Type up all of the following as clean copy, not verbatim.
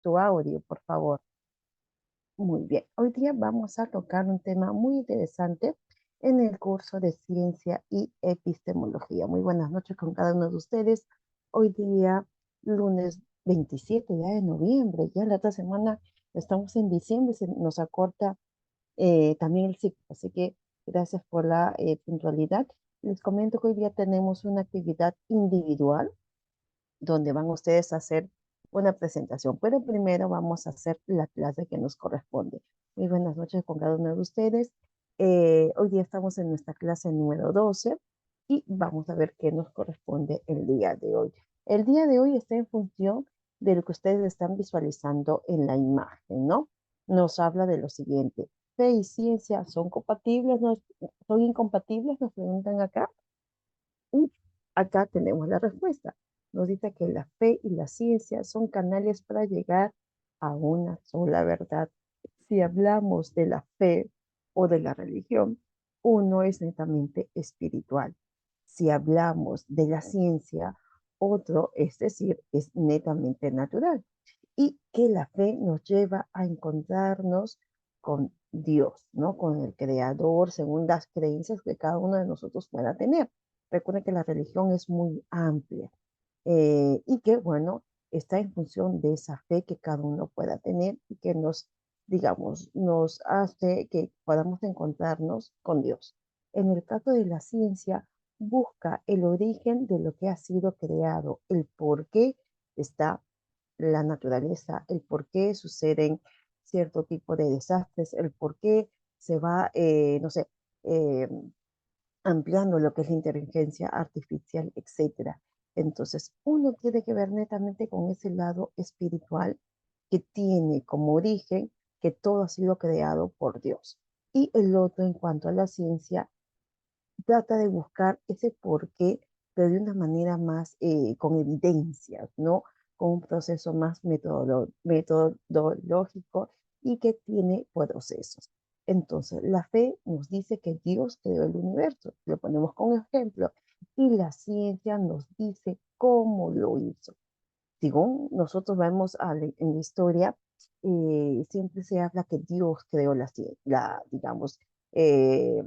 tu audio, por favor. Muy bien. Hoy día vamos a tocar un tema muy interesante en el curso de Ciencia y Epistemología. Muy buenas noches con cada uno de ustedes. Hoy día, lunes 27 ya de noviembre, ya la otra semana estamos en diciembre, se nos acorta también el ciclo. Así que gracias por la puntualidad. Les comento que hoy día tenemos una actividad individual donde van ustedes a hacer una presentación. Pero primero vamos a hacer la clase que nos corresponde. Muy buenas noches con cada uno de ustedes. Hoy día estamos en nuestra clase número 12 y vamos a ver qué nos corresponde el día de hoy. El día de hoy está en función de lo que ustedes están visualizando en la imagen, ¿no? Nos habla de lo siguiente. Fe y ciencia son compatibles, son incompatibles, nos preguntan acá. Y acá tenemos la respuesta. Nos dice que la fe y la ciencia son canales para llegar a una sola verdad. Si hablamos de la fe o de la religión, uno es netamente espiritual. Si hablamos de la ciencia, otro, es decir, es netamente natural. Y que la fe nos lleva a encontrarnos con Dios, ¿no? Con el Creador, según las creencias que cada uno de nosotros pueda tener. Recuerden que la religión es muy amplia y que, bueno, está en función de esa fe que cada uno pueda tener y que nos, digamos, nos hace que podamos encontrarnos con Dios. En el caso de la ciencia, busca el origen de lo que ha sido creado, el por qué está la naturaleza, el por qué suceden cierto tipo de desastres, el por qué se va, no sé, eh, ampliando lo que es la inteligencia artificial, etcétera. Entonces, uno tiene que ver netamente con ese lado espiritual que tiene como origen que todo ha sido creado por Dios. Y el otro, en cuanto a la ciencia, trata de buscar ese porqué, pero de una manera más con evidencias, ¿no? Con un proceso más metodológico y que tiene procesos. Entonces, la fe nos dice que Dios creó el universo, lo ponemos como ejemplo, y la ciencia nos dice cómo lo hizo. Según nosotros vemos en la historia, siempre se habla que Dios creó digamos, eh,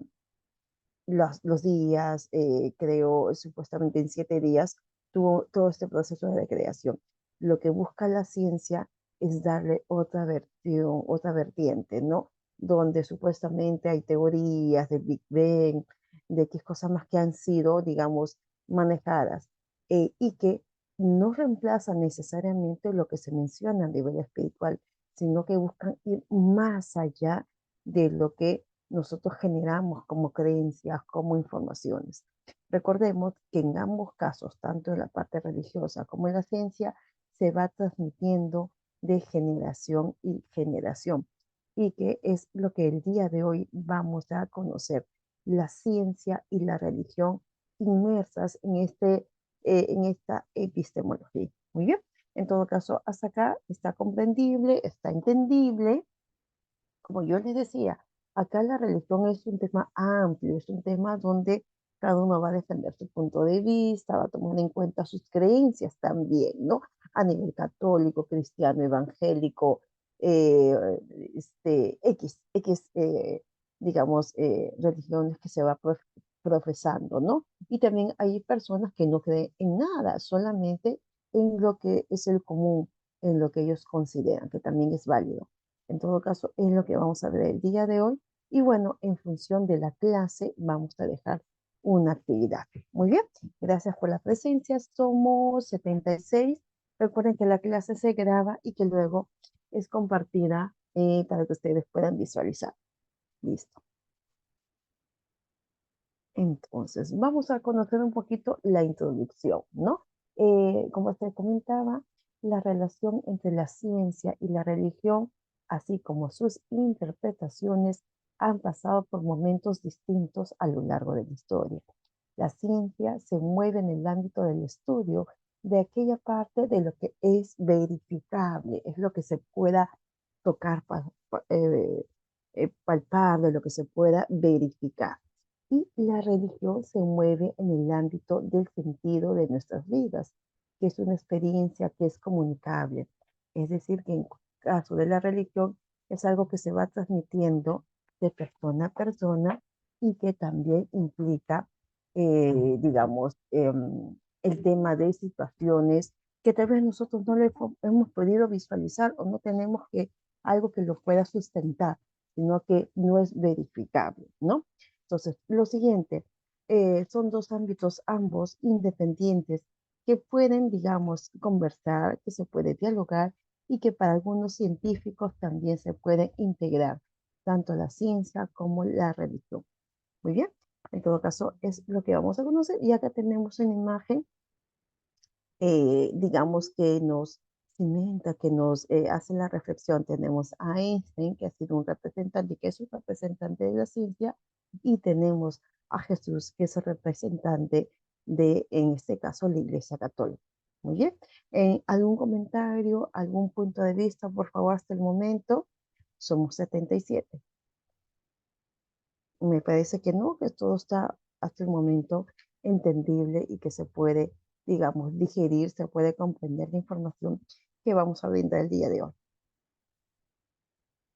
los días, creó supuestamente en 7 días, tuvo todo este proceso de creación. Lo que busca la ciencia es darle otra versión, otra vertiente, ¿no? Donde supuestamente hay teorías del Big Bang, de qué cosas más que han sido, digamos, manejadas, y que no reemplazan necesariamente lo que se menciona a nivel espiritual, sino que buscan ir más allá de lo que nosotros generamos como creencias, como informaciones. Recordemos que en ambos casos, tanto en la parte religiosa como en la ciencia, se va transmitiendo de generación y generación y que es lo que el día de hoy vamos a conocer, la ciencia y la religión inmersas en esta epistemología. Muy bien, en todo caso, hasta acá está comprendible, está entendible. Como yo les decía, acá la religión es un tema amplio, es un tema donde cada uno va a defender su punto de vista, va a tomar en cuenta sus creencias también, ¿no? A nivel católico, cristiano, evangélico, eh, digamos, religiones que se va profesando, ¿no? Y también hay personas que no creen en nada, solamente en lo que es el común, en lo que ellos consideran, que también es válido. En todo caso, es lo que vamos a ver el día de hoy. Y bueno, en función de la clase, vamos a dejar una actividad. Muy bien, gracias por la presencia. Somos 76. Recuerden que la clase se graba y que luego es compartida para que ustedes puedan visualizar. Listo. Entonces, vamos a conocer un poquito la introducción, ¿no? Como te comentaba, la relación entre la ciencia y la religión, así como sus interpretaciones, han pasado por momentos distintos a lo largo de la historia. La ciencia se mueve en el ámbito del estudio de aquella parte de lo que es verificable, es lo que se pueda tocar, palpar, de lo que se pueda verificar. Y la religión se mueve en el ámbito del sentido de nuestras vidas, que es una experiencia que es comunicable. Es decir, que en caso de la religión es algo que se va transmitiendo de persona a persona y que también implica, digamos, el tema de situaciones que tal vez nosotros no le hemos podido visualizar o no tenemos algo que lo pueda sustentar, sino que no es verificable, ¿no? Entonces, lo siguiente, son dos ámbitos ambos independientes que pueden, digamos, conversar, que se puede dialogar y que para algunos científicos también se puede integrar, tanto la ciencia como la religión. Muy bien, en todo caso es lo que vamos a conocer y acá tenemos una imagen, digamos, que nos cimenta, que nos hace la reflexión. Tenemos a Einstein, que ha sido un representante, que es un representante de la ciencia, y tenemos a Jesús, que es el representante de, en este caso, la Iglesia Católica. Muy bien. ¿Algún comentario, algún punto de vista, por favor, hasta el momento? Somos 77. Me parece que no, que todo está hasta el momento entendible y que se puede, digamos, digerir, se puede comprender la información que vamos a brindar el día de hoy.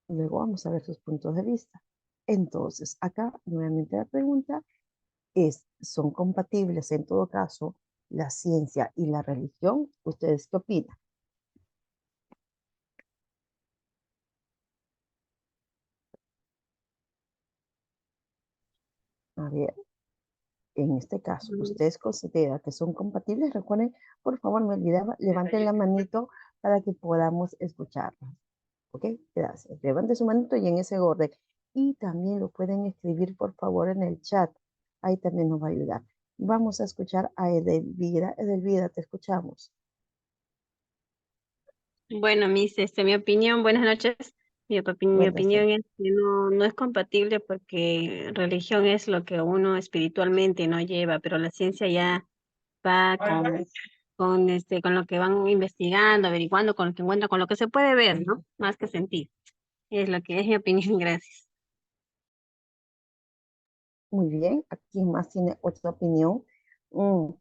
Luego vamos a ver sus puntos de vista. Entonces, acá nuevamente la pregunta es, ¿son compatibles en todo caso la ciencia y la religión? ¿Ustedes qué opinan? A ver, en este caso, Mm, ¿ustedes consideran que son compatibles? Recuerden, por favor, me olvidaba, levanten la manito para que podamos escucharlos. ¿Ok? Gracias. Levante su manito y en ese orden. Y también lo pueden escribir, por favor, en el chat. Ahí también nos va a ayudar. Vamos a escuchar a Edelvira. Edelvira, te escuchamos. Bueno, mi opinión, buenas noches. Mi Buenas opinión noches. es que no es compatible porque religión es lo que uno espiritualmente no lleva, pero la ciencia ya va con lo que van investigando, averiguando, con lo que encuentran, con lo que se puede ver, ¿no? Más que sentir. Es lo que es mi opinión, gracias. Muy bien. Aquí más tiene otra opinión. Mm,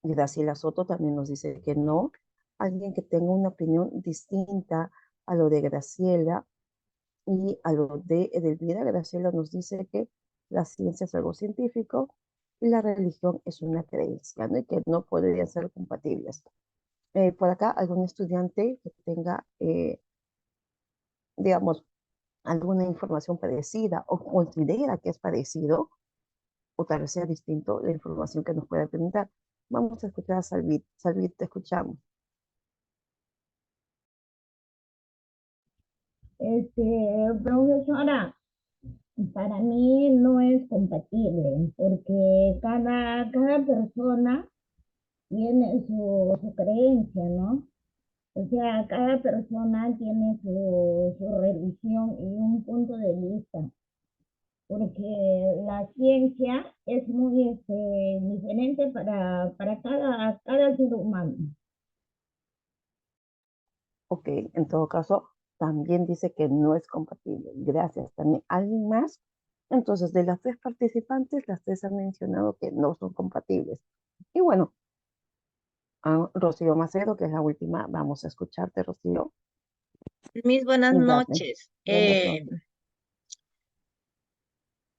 Graciela Soto también nos dice que no. Alguien que tenga una opinión distinta a lo de Graciela y a lo de Edelmira. Graciela nos dice que la ciencia es algo científico y la religión es una creencia, ¿no? Y que no podrían ser compatibles. Por acá, algún estudiante que tenga, digamos, alguna información parecida o considera que es parecido o tal vez sea distinto la información que nos pueda presentar. Vamos a escuchar a Salvit. Salvit, te escuchamos. Profesora, para mí no es compatible porque cada persona tiene su creencia, ¿no? O sea, cada persona tiene su religión y un punto de vista, porque la ciencia es muy diferente para cada ser humano. Ok, en todo caso, también dice que no es compatible. Gracias. ¿También alguien más? Entonces, de las tres participantes, las tres han mencionado que no son compatibles. Y bueno, a Rocío Macedo, que es la última, vamos a escucharte, Rocío. Mis buenas Y dale. noches. Buenas noches.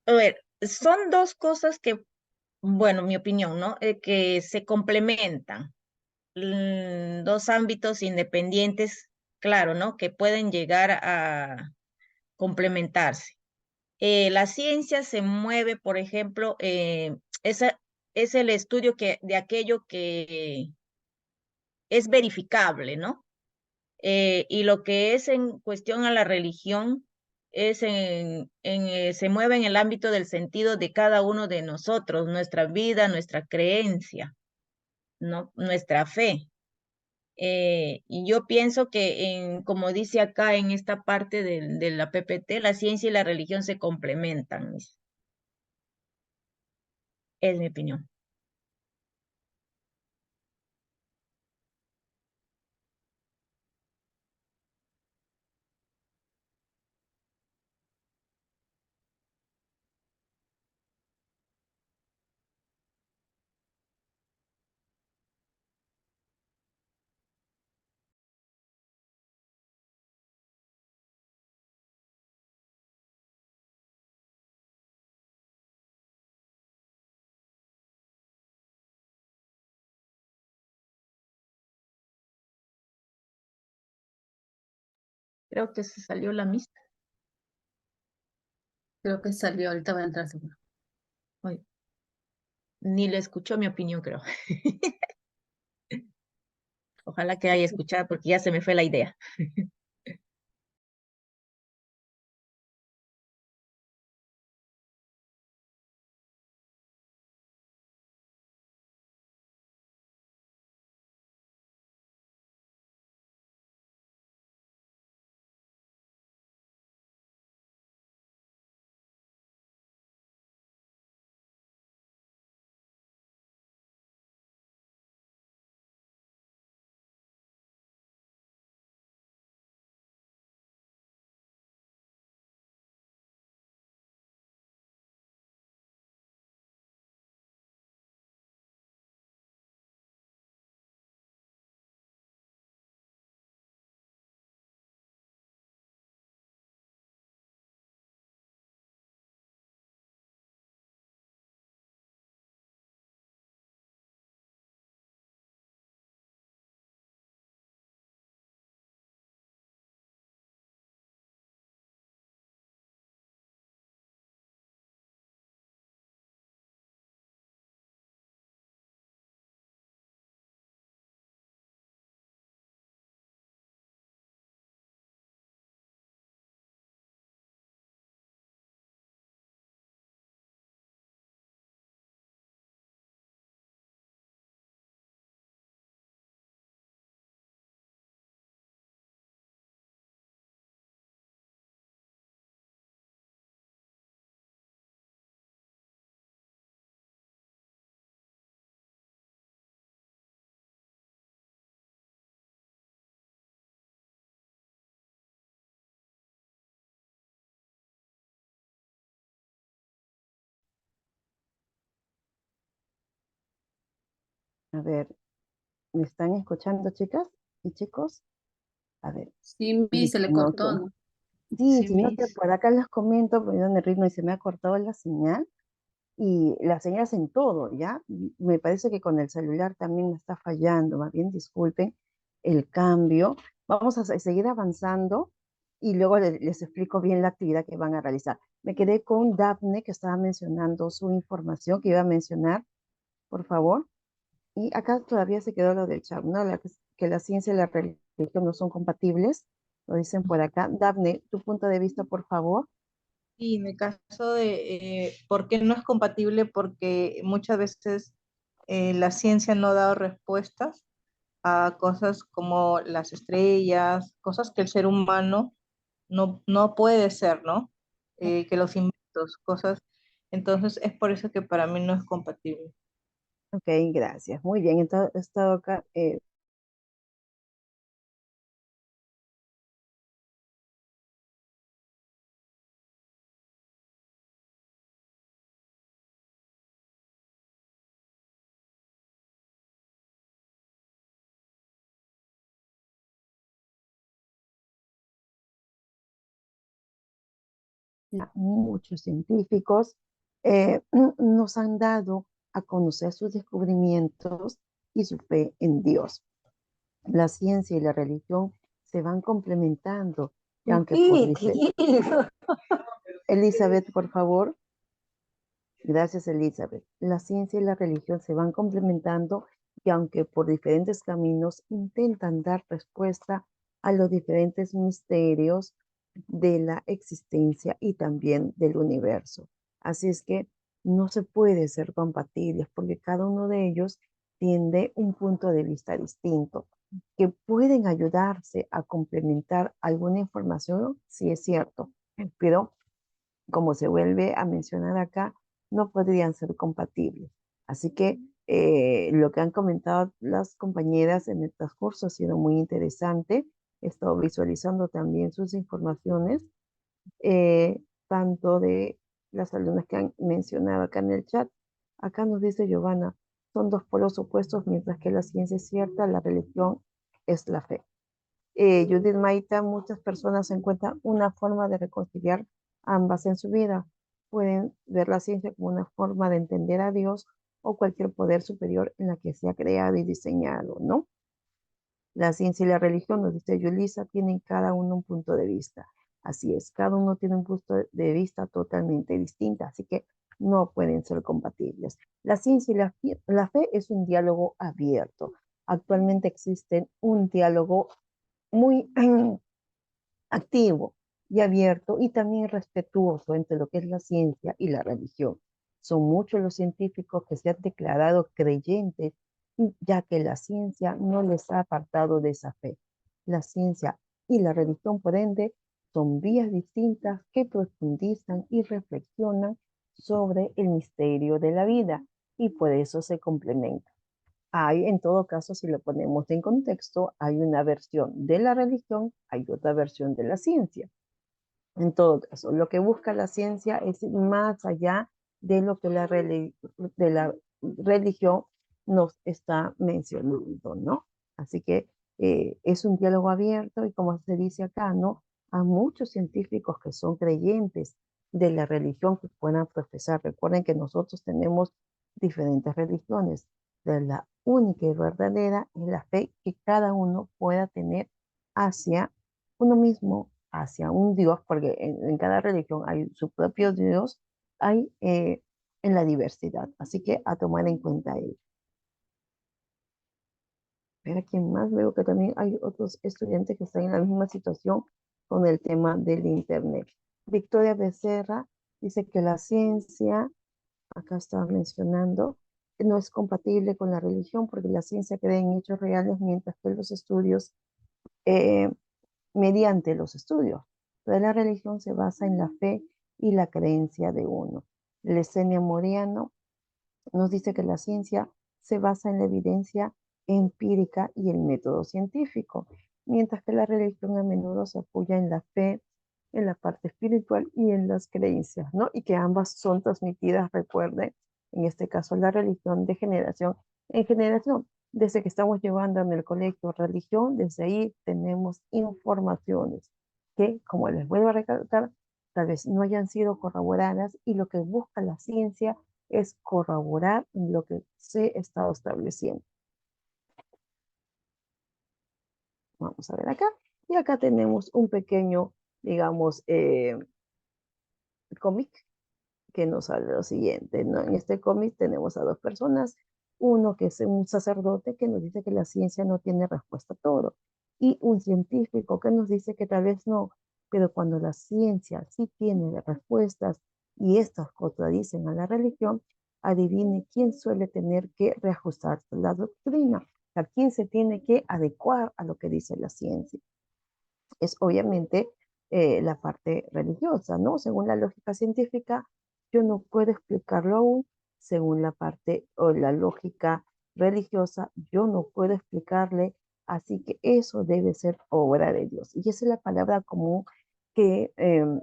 A ver, son dos cosas que, bueno, mi opinión, ¿no? Que se complementan. Dos ámbitos independientes, claro, ¿no? Que pueden llegar a complementarse. La ciencia se mueve, por ejemplo, es el estudio de aquello que es verificable, ¿no? Y lo que es en cuestión a la religión es se mueve en el ámbito del sentido de cada uno de nosotros, nuestra vida, nuestra creencia, ¿no? Nuestra fe. Y yo pienso que, como dice acá en esta parte de la PPT, la ciencia y la religión se complementan. Es mi opinión. Creo que se salió la mista. Creo que salió, ahorita va a entrar seguro. Oye, ni le escuchó mi opinión, creo. Ojalá que haya escuchado porque ya se me fue la idea. A ver, ¿me están escuchando, chicas y chicos? A ver, Sí, y se si le no, cortó, ¿no? sí, Sí, si no, que Miss. por acá les comento, porque en el ritmo y se me ha cortado la señal. Y las señas en todo, ¿ya? Me parece que con el celular también me está fallando, más bien disculpen el cambio. Vamos a seguir avanzando y luego les explico bien la actividad que van a realizar. Me quedé con Daphne, que estaba mencionando su información que iba a mencionar, por favor. Y acá todavía se quedó lo del chat, ¿no? Que la ciencia y la religión no son compatibles, lo dicen por acá. Daphne, tu punto de vista, por favor. Y en el caso de por qué no es compatible, porque muchas veces la ciencia no ha dado respuestas a cosas como las estrellas, cosas que el ser humano no puede ser, ¿no? Que los inventos, cosas. Entonces es por eso que para mí no es compatible. Ok, gracias. Muy bien, entonces, estado acá, muchos científicos nos han dado a conocer sus descubrimientos y su fe en Dios. La ciencia y la religión se van complementando, y aunque por Elizabeth, por favor. Gracias, Elizabeth. La ciencia y la religión se van complementando y aunque por diferentes caminos intentan dar respuesta a los diferentes misterios de la existencia y también del universo. Así es que no se puede ser compatibles porque cada uno de ellos tiene un punto de vista distinto que pueden ayudarse a complementar alguna información, sí es cierto, pero como se vuelve a mencionar acá, no podrían ser compatibles. Así que lo que han comentado las compañeras en el transcurso ha sido muy interesante. He estado visualizando también sus informaciones, tanto de las alumnas que han mencionado acá en el chat. Acá nos dice Giovanna, son dos polos opuestos, mientras que la ciencia es cierta, la religión es la fe. Judith Maita, muchas personas encuentran una forma de reconciliar ambas en su vida. Pueden ver la ciencia como una forma de entender a Dios o cualquier poder superior en la que se ha creado y diseñado, ¿no? La ciencia y la religión, nos dice Yulisa, tienen cada uno un punto de vista. Así es, cada uno tiene un punto de vista totalmente distinto, así que no pueden ser compatibles. La ciencia y la fe es un diálogo abierto. Actualmente existe un diálogo muy activo y abierto y también respetuoso entre lo que es la ciencia y la religión. Son muchos los científicos que se han declarado creyentes, ya que la ciencia no les ha apartado de esa fe. La ciencia y la religión, por ende, son vías distintas que profundizan y reflexionan sobre el misterio de la vida y por eso se complementan. Hay, en todo caso, si lo ponemos en contexto, hay una versión de la religión, hay otra versión de la ciencia. En todo caso, lo que busca la ciencia es más allá de lo que de la religión nos está mencionando, ¿no? Así que es un diálogo abierto y como se dice acá, ¿no? A muchos científicos que son creyentes de la religión que puedan profesar. Recuerden que nosotros tenemos diferentes religiones. De la única y verdadera es la fe que cada uno pueda tener hacia uno mismo, hacia un Dios, porque en cada religión hay su propio Dios, hay en la diversidad. Así que a tomar en cuenta ello. Pero aquí más veo que también hay otros estudiantes que están en la misma situación con el tema del Internet. Victoria Becerra dice que la ciencia, acá estaba mencionando, no es compatible con la religión porque la ciencia cree en hechos reales mientras que los estudios eh, mediante los estudios. Toda la religión se basa en la fe y la creencia de uno. Lesenia Moriano nos dice que la ciencia se basa en la evidencia empírica y el método científico, mientras que la religión a menudo se apoya en la fe, en la parte espiritual y en las creencias, ¿no? Y que ambas son transmitidas, recuerden, en este caso la religión de generación en generación. Desde que estamos llevando en el colegio religión, desde ahí tenemos informaciones que, como les vuelvo a recalcar, tal vez no hayan sido corroboradas y lo que busca la ciencia es corroborar lo que se ha estado estableciendo. Vamos a ver acá. Y acá tenemos un pequeño, digamos, cómic que nos habla de lo siguiente, ¿no? En este cómic tenemos a dos personas, uno que es un sacerdote que nos dice que la ciencia no tiene respuesta a todo, y un científico que nos dice que tal vez no, pero cuando la ciencia sí tiene respuestas y estas contradicen a la religión, adivine quién suele tener que reajustar la doctrina, o sea, quién se tiene que adecuar a lo que dice la ciencia. Es obviamente la parte religiosa, ¿no? Según la lógica científica, yo no puedo explicarlo aún. Según la parte o la lógica religiosa, yo no puedo explicarle, así que eso debe ser obra de Dios. Y esa es la palabra común que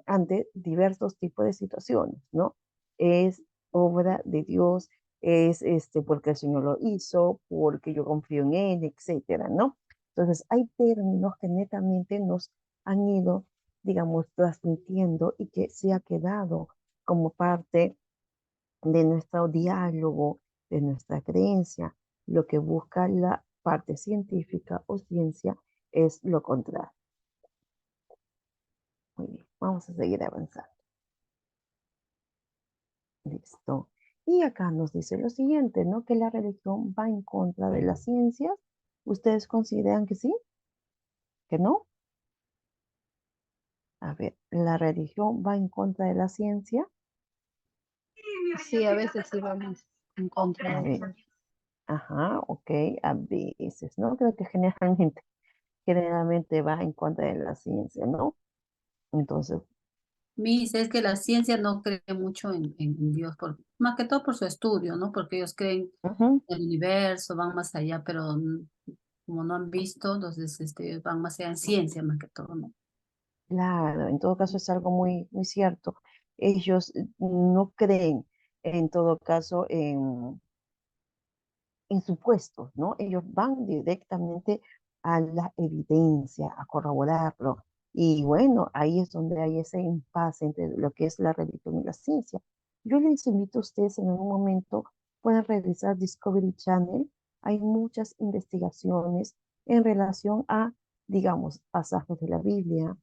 ante diversos tipos de situaciones, ¿no? Es obra de Dios, es porque el Señor lo hizo, porque yo confío en Él, etcétera, ¿no? Entonces, hay términos que netamente nos han ido, digamos, transmitiendo y que se ha quedado como parte de nuestro diálogo, de nuestra creencia. Lo que busca la parte científica o ciencia es lo contrario. Muy bien, vamos a seguir avanzando. Listo. Y acá nos dice lo siguiente, ¿no? Que la religión va en contra de las ciencias. ¿Ustedes consideran que sí? ¿Que no? A ver, ¿la religión va en contra de la ciencia? Sí, a veces sí vamos en contra A de ver, eso. ajá, ok, a veces, ¿no? Creo que generalmente va en contra de la ciencia, ¿no? Entonces, Dice es que la ciencia no cree mucho en Dios, más que todo por su estudio, ¿no? Porque ellos creen ujú, en el universo, van más allá, pero como no han visto, entonces van más allá en ciencia, más que todo, ¿no? claro, en todo caso es algo muy, muy cierto. Ellos no creen, en todo caso, en supuestos, ¿no? Ellos van directamente a la evidencia, a corroborarlo. Y bueno, ahí es donde hay ese impasse entre lo que es la religión y la ciencia. Yo les invito a ustedes en algún momento, pueden revisar Discovery Channel. Hay muchas investigaciones en relación a, digamos, pasajes de la Biblia,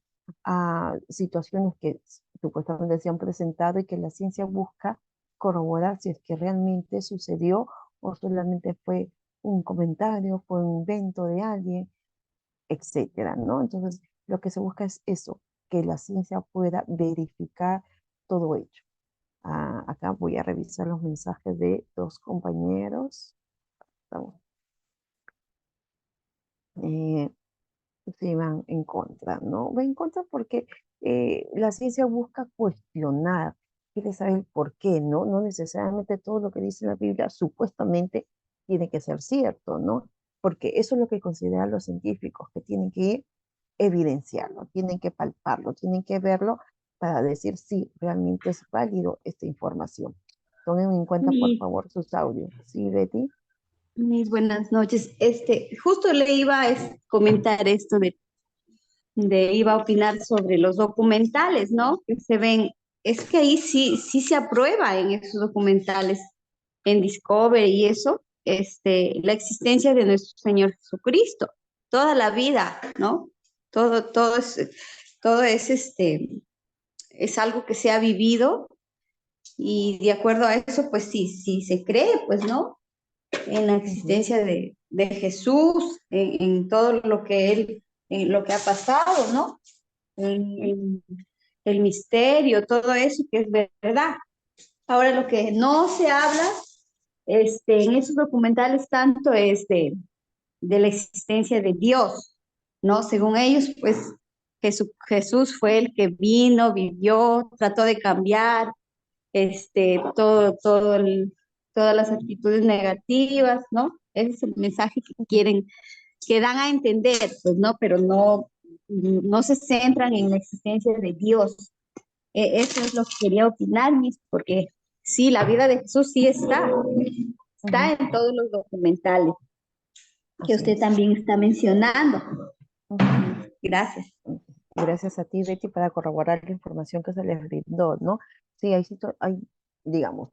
a situaciones que supuestamente se han presentado y que la ciencia busca corroborar si es que realmente sucedió o solamente fue un comentario, fue un invento de alguien, etcétera, ¿no? Entonces, lo que se busca es eso, que la ciencia pueda verificar todo hecho. Acá voy a revisar los mensajes de dos compañeros. Vamos. Eh, sí van en contra, ¿no? Va en contra porque la ciencia busca cuestionar, quiere saber por qué, ¿no? No necesariamente todo lo que dice la Biblia supuestamente tiene que ser cierto, ¿no? Porque eso es lo que consideran los científicos, que tienen que evidenciarlo, tienen que palparlo, tienen que verlo para decir si realmente es válido esta información. Tomen en cuenta, por Mi- favor, sus audios. ¿Sí, Betty? Mis buenas noches. Justo le iba a comentar esto iba a opinar sobre los documentales, ¿no? Que se ven, es que ahí sí se aprueba en esos documentales, en Discovery y eso, la existencia de nuestro Señor Jesucristo, toda la vida, ¿no? Todo es algo que se ha vivido y de acuerdo a eso, pues sí se cree, pues, ¿no? En la Ujú. existencia de Jesús, en todo lo que en lo que ha pasado, ¿no? En el misterio, todo eso que es verdad. Ahora lo que no se habla, en esos documentales tanto es de la existencia de Dios, ¿no? Según ellos, pues Jesús fue el que vino, vivió, trató de cambiar, todas las actitudes negativas, ¿no? Ese es el mensaje que quieren, que dan a entender, pues, ¿no? Pero no se centran en la existencia de Dios. Eso es lo que quería opinar, Miss, porque sí, la vida de Jesús sí está Ujú. en todos los documentales que Así usted es. también está mencionando. Ujú. Gracias. Gracias a ti, Betty, para corroborar la información que se les brindó, ¿no? Sí, hay, digamos,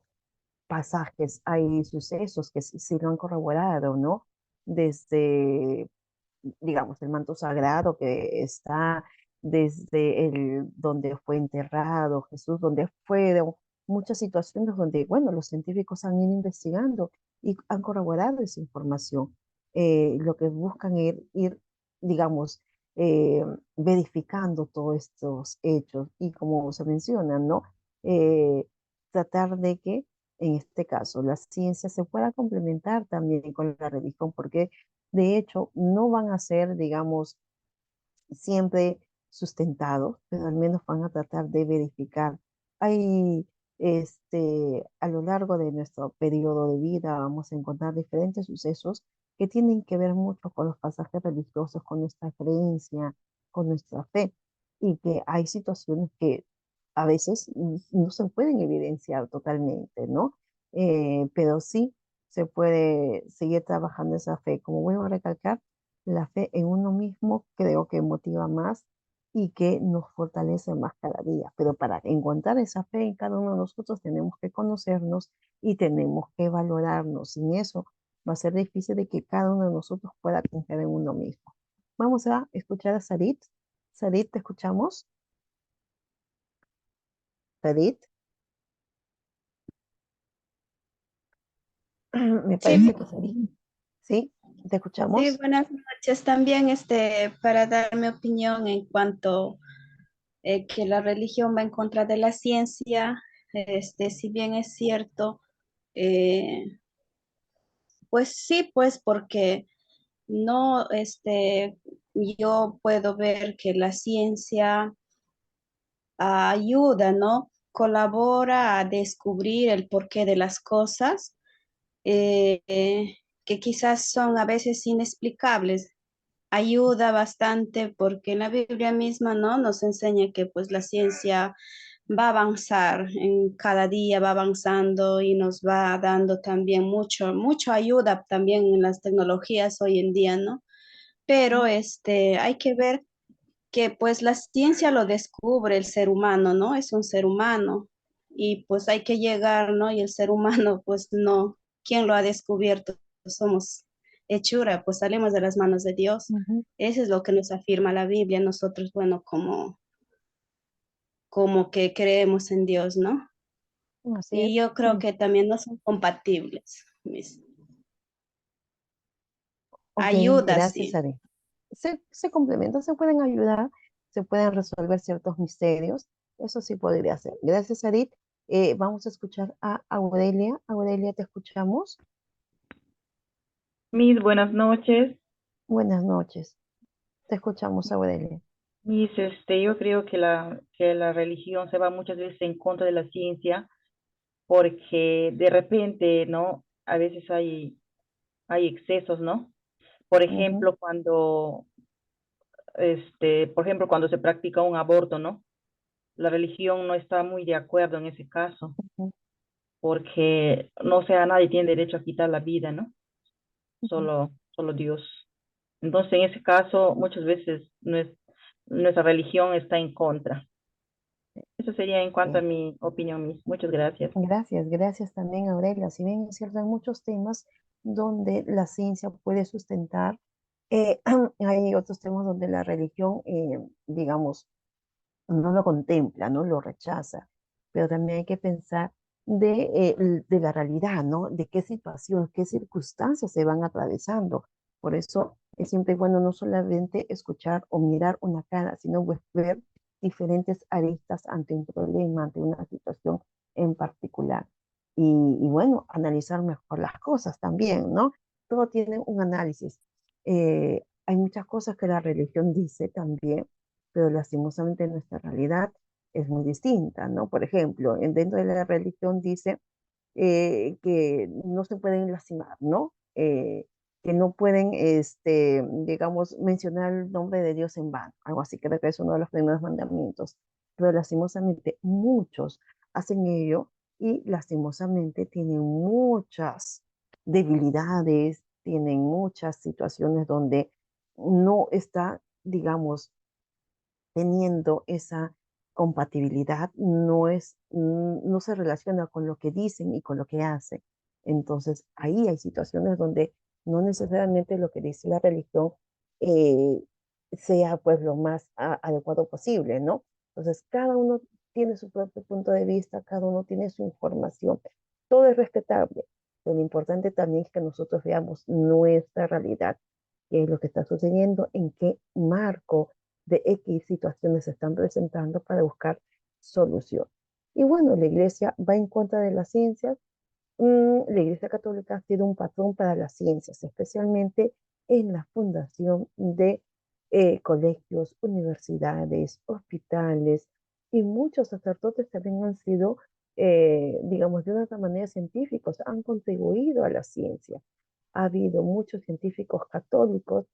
pasajes, hay sucesos que sí lo han corroborado, ¿no? Desde, digamos, el manto sagrado que está desde donde fue enterrado Jesús, donde fue de muchas situaciones donde, bueno, los científicos han ido investigando y han corroborado esa información. Lo que buscan es ir, digamos, eh, verificando todos estos hechos y como se menciona, ¿no? Eh, Tratar de que en este caso la ciencia se pueda complementar también con la religión, porque de hecho no van a ser, digamos, siempre sustentados, pero al menos van a tratar de verificar. Hay, a lo largo de nuestro periodo de vida vamos a encontrar diferentes sucesos que tienen que ver mucho con los pasajes religiosos, con nuestra creencia, con nuestra fe, y que hay situaciones que a veces no se pueden evidenciar totalmente, ¿no? Pero sí se puede seguir trabajando esa fe. Como vuelvo a recalcar, la fe en uno mismo creo que motiva más y que nos fortalece más cada día. Pero para encontrar esa fe en cada uno de nosotros tenemos que conocernos y tenemos que valorarnos. Sin eso va a ser difícil de que cada uno de nosotros pueda confiar en uno mismo. Vamos a escuchar a Sarit. Sarit, ¿te escuchamos? Sarit, me Sí, parece que Sarit. ¿Sí? ¿Te sí, escuchamos? buenas noches. También para dar mi opinión en cuanto que la religión va en contra de la ciencia, si bien es cierto, eh, pues sí, pues porque no, yo puedo ver que la ciencia ayuda, ¿no? Colabora a descubrir el porqué de las cosas que quizás son a veces inexplicables. Ayuda bastante porque en la Biblia misma, ¿no? Nos enseña que pues la ciencia va a avanzar, en cada día va avanzando y nos va dando también mucho ayuda también en las tecnologías hoy en día, ¿no? Pero hay que ver que pues la ciencia lo descubre el ser humano, ¿no? Es un ser humano y pues hay que llegar, ¿no? Y el ser humano pues no, ¿quién lo ha descubierto? Somos hechura, pues salimos de las manos de Dios. Ujú. Eso es lo que nos afirma la Biblia. Nosotros, bueno, como que creemos en Dios, ¿no? Así Y es. yo creo que también no son compatibles. Ok, Ayuda, gracias, sí. Ari. Se complementan, se pueden ayudar, se pueden resolver ciertos misterios. Eso sí podría ser. Gracias, Arit. Vamos a escuchar a Aurelia. Aurelia, te escuchamos. Mis buenas noches. Buenas noches. Te escuchamos, Aurelia. Yo creo que la religión se va muchas veces en contra de la ciencia porque de repente, ¿no? A veces hay excesos, ¿no? Por Ujú, ejemplo, por ejemplo, cuando se practica un aborto, ¿no? La religión no está muy de acuerdo en ese caso ujú, porque, no sea, nadie tiene derecho a quitar la vida, ¿no? ujú. Solo Dios. Entonces, en ese caso, muchas veces nuestra religión está en contra. Eso sería en cuanto a Sí. mi opinión, Miss. Muchas gracias. Gracias, gracias también, Aurelia. Si bien es cierto, hay muchos temas donde la ciencia puede sustentar, hay otros temas donde la religión, digamos, no lo contempla, no lo rechaza, pero también hay que pensar de la realidad, ¿no? De qué situación, qué circunstancias se van atravesando. Por eso es siempre bueno no solamente escuchar o mirar una cara, sino pues ver diferentes aristas ante un problema, ante una situación en particular. Y bueno, analizar mejor las cosas también, ¿no? Todo tiene un análisis. Hay muchas cosas que la religión dice también, pero lastimosamente nuestra realidad es muy distinta, ¿no? Por ejemplo, dentro de la religión dice que no se pueden lastimar, ¿no? Que no pueden, digamos, mencionar el nombre de Dios en vano, algo así, creo que es uno de los primeros mandamientos, pero lastimosamente muchos hacen ello y lastimosamente tienen muchas debilidades, tienen muchas situaciones donde no está, digamos, teniendo esa compatibilidad, no se relaciona con lo que dicen y con lo que hacen. Entonces, ahí hay situaciones donde no necesariamente lo que dice la religión eh, sea pues lo más adecuado posible, ¿no? Entonces, cada uno tiene su propio punto de vista, cada uno tiene su información. Todo es respetable, pero lo importante también es que nosotros veamos nuestra realidad, qué es lo que está sucediendo, en qué marco de X situaciones se están presentando para buscar solución. Y bueno, la iglesia va en contra de las ciencias. La iglesia católica ha sido un patrón para las ciencias, especialmente en la fundación de colegios, universidades, hospitales, y muchos sacerdotes también han sido, digamos, de una otra manera científicos, han contribuido a la ciencia. Ha habido muchos científicos católicos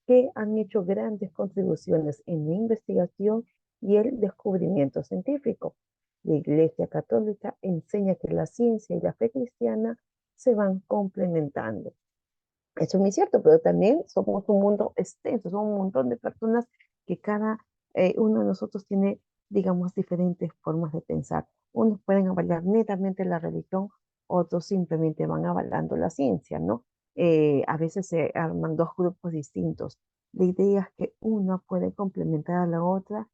que han hecho grandes contribuciones en la investigación y el descubrimiento científico. La Iglesia Católica enseña que la ciencia y la fe cristiana se van complementando. Eso es muy cierto, pero también somos un mundo extenso, somos un montón de personas que cada uno de nosotros tiene, digamos, diferentes formas de pensar. Unos pueden avalar netamente la religión, otros simplemente van avalando la ciencia, ¿no? A veces se arman dos grupos distintos. La idea es que una puede complementar a la otra,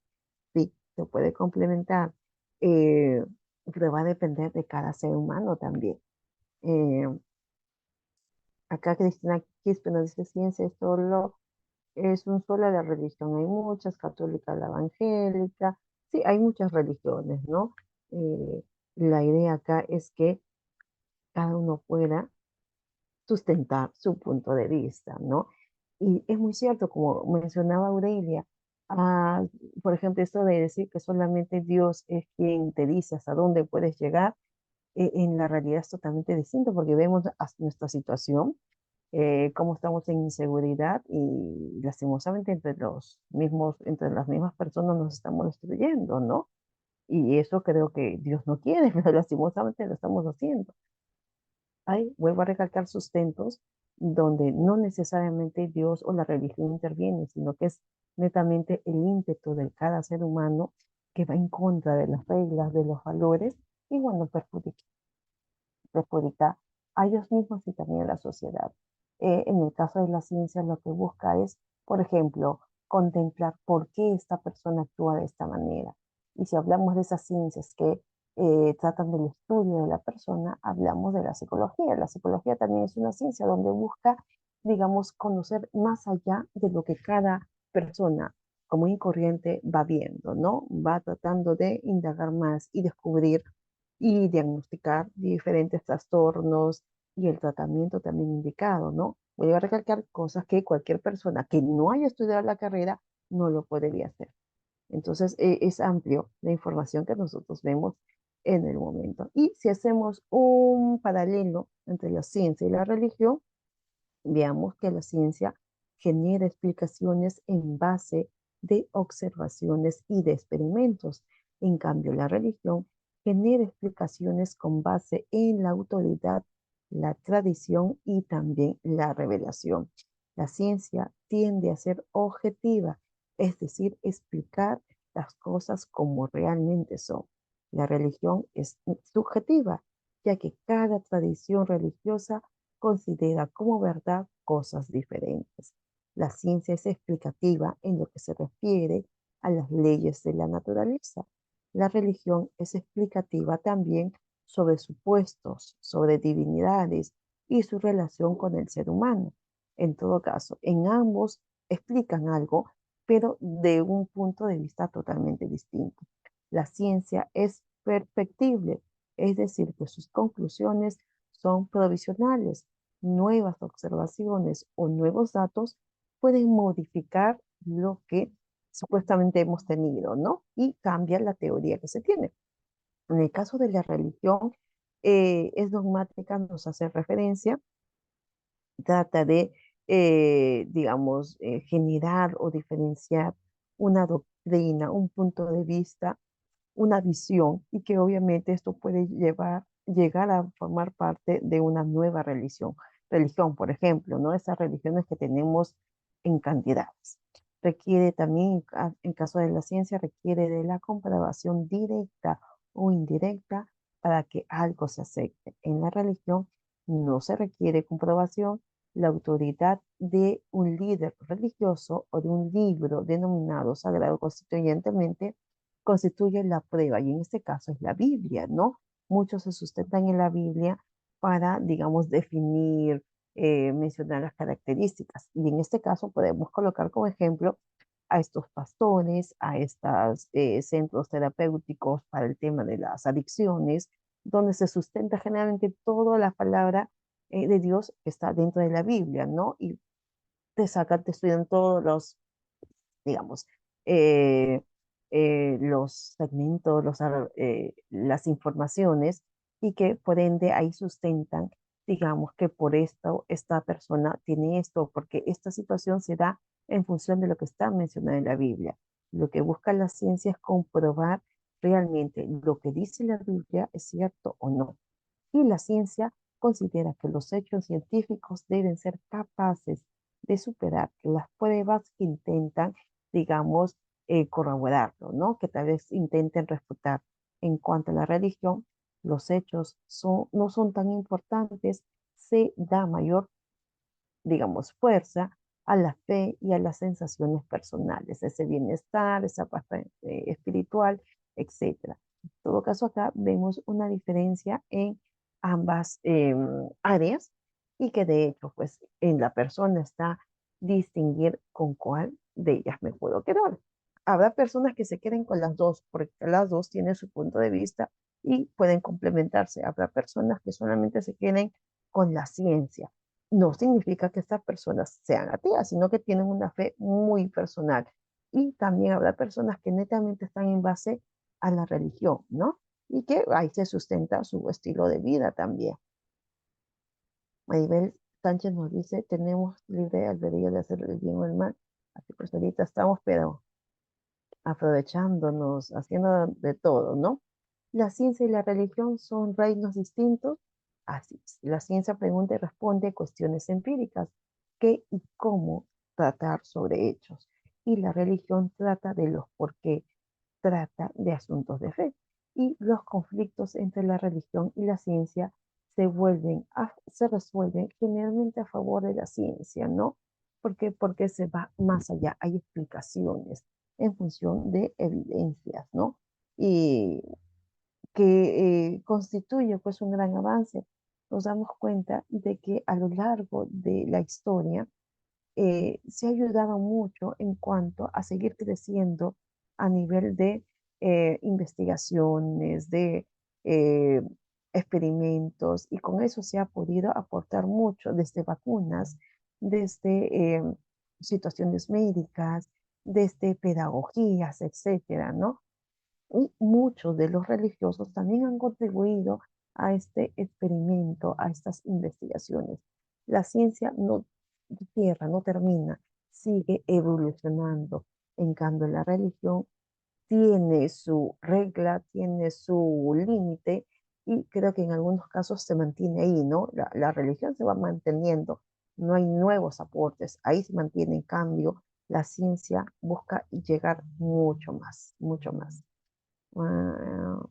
sí, se puede complementar, eh, pero va a depender de cada ser humano también. Eh, Acá Cristina Quispe nos dice, ciencia es un solo la religión. Hay muchas, católica, la evangélica. Sí, hay muchas religiones, ¿no? Eh, la idea acá es que cada uno pueda sustentar su punto de vista, ¿no? Y es muy cierto, como mencionaba Aurelia, ah, por ejemplo, esto de decir que solamente Dios es quien te dice hasta dónde puedes llegar, en la realidad es totalmente distinto porque vemos nuestra situación, cómo estamos en inseguridad y lastimosamente entre las mismas personas nos estamos destruyendo, ¿no? Y eso creo que Dios no quiere, pero lastimosamente lo estamos haciendo. Hay, vuelvo a recalcar, sustentos donde no necesariamente Dios o la religión interviene, sino que es netamente el ímpetu de cada ser humano que va en contra de las reglas, de los valores, y bueno, perjudica a ellos mismos y también a la sociedad. En el caso de la ciencia, lo que busca es, por ejemplo, contemplar por qué esta persona actúa de esta manera. Y si hablamos de esas ciencias que tratan del estudio de la persona, hablamos de la psicología. La psicología también es una ciencia donde busca, digamos, conocer más allá de lo que cada persona común y corriente va viendo, ¿no? Va tratando de indagar más y descubrir y diagnosticar diferentes trastornos y el tratamiento también indicado, ¿no? Voy a recalcar cosas que cualquier persona que no haya estudiado la carrera no lo podría hacer. Entonces, es amplio la información que nosotros vemos en el momento. Y si hacemos un paralelo entre la ciencia y la religión, veamos que la ciencia genera explicaciones en base de observaciones y de experimentos. En cambio, la religión genera explicaciones con base en la autoridad, la tradición y también la revelación. La ciencia tiende a ser objetiva, es decir, explicar las cosas como realmente son. La religión es subjetiva, ya que cada tradición religiosa considera como verdad cosas diferentes. La ciencia es explicativa en lo que se refiere a las leyes de la naturaleza. La religión es explicativa también sobre supuestos, sobre divinidades y su relación con el ser humano. En todo caso, en ambos explican algo, pero de un punto de vista totalmente distinto. La ciencia es perfectible, es decir, que sus conclusiones son provisionales. Nuevas observaciones o nuevos datos pueden modificar lo que supuestamente hemos tenido, ¿no? Y cambia la teoría que se tiene. En el caso de la religión, es dogmática, nos hace referencia, trata de, digamos, generar o diferenciar una doctrina, un punto de vista, una visión, y que obviamente esto puede llegar a formar parte de una nueva religión. Religión, por ejemplo, ¿no? Esas religiones que tenemos en cantidades. Requiere también, en caso de la ciencia, requiere de la comprobación directa o indirecta para que algo se acepte. En la religión no se requiere comprobación. La autoridad de un líder religioso o de un libro denominado sagrado constituyentemente constituye la prueba, y en este caso es la Biblia, ¿no? Muchos se sustentan en la Biblia para, digamos, definir, mencionar las características, y en este caso podemos colocar como ejemplo a estos pastores, a estos centros terapéuticos para el tema de las adicciones, donde se sustenta generalmente toda la palabra de Dios que está dentro de la Biblia, ¿no? Y te estudian todos los, digamos, eh, los segmentos, las informaciones, y que por ende ahí sustentan, digamos, que por esto esta persona tiene esto, porque esta situación se da en función de lo que está mencionado en la Biblia. Lo que busca la ciencia es comprobar realmente lo que dice la Biblia es cierto o no. Y la ciencia considera que los hechos científicos deben ser capaces de superar las pruebas que intentan, digamos, corroborarlo, ¿no? Que tal vez intenten refutar. En cuanto a la religión, los hechos no son tan importantes, se da mayor, digamos, fuerza a la fe y a las sensaciones personales, ese bienestar, esa paz espiritual, etcétera. En todo caso, acá vemos una diferencia en ambas áreas, y que de hecho, pues en la persona está distinguir con cuál de ellas me puedo quedar. Habrá personas que se queden con las dos, porque las dos tienen su punto de vista y pueden complementarse. Habrá personas que solamente se queden con la ciencia. No significa que estas personas sean ateas, sino que tienen una fe muy personal. Y también habrá personas que netamente están en base a la religión, ¿no? Y que ahí se sustenta su estilo de vida también. Maribel Sánchez nos dice, tenemos libre albedrío de hacer el bien o el mal. Así pues ahorita estamos, pero aprovechándonos, haciendo de todo, ¿no? La ciencia y la religión son reinos distintos. Así es. La ciencia pregunta y responde a cuestiones empíricas, qué y cómo tratar sobre hechos. Y la religión trata de los por qué, trata de asuntos de fe. Y los conflictos entre la religión y la ciencia se resuelven generalmente a favor de la ciencia, ¿no? ¿Por qué? Porque se va más allá, hay explicaciones en función de evidencias, ¿no? Y que constituye pues un gran avance. Nos damos cuenta de que a lo largo de la historia se ha ayudado mucho en cuanto a seguir creciendo a nivel de investigaciones, de eh, experimentos, y con eso se ha podido aportar mucho, desde vacunas, desde situaciones médicas, desde pedagogías, etcétera, ¿no? Y muchos de los religiosos también han contribuido a este experimento, a estas investigaciones. La ciencia no cierra, no termina, sigue evolucionando. En cambio, la religión tiene su regla, tiene su límite, y creo que en algunos casos se mantiene ahí, ¿no? La religión se va manteniendo, no hay nuevos aportes, ahí se mantiene. En cambio, la ciencia busca llegar mucho más, mucho más. Ah,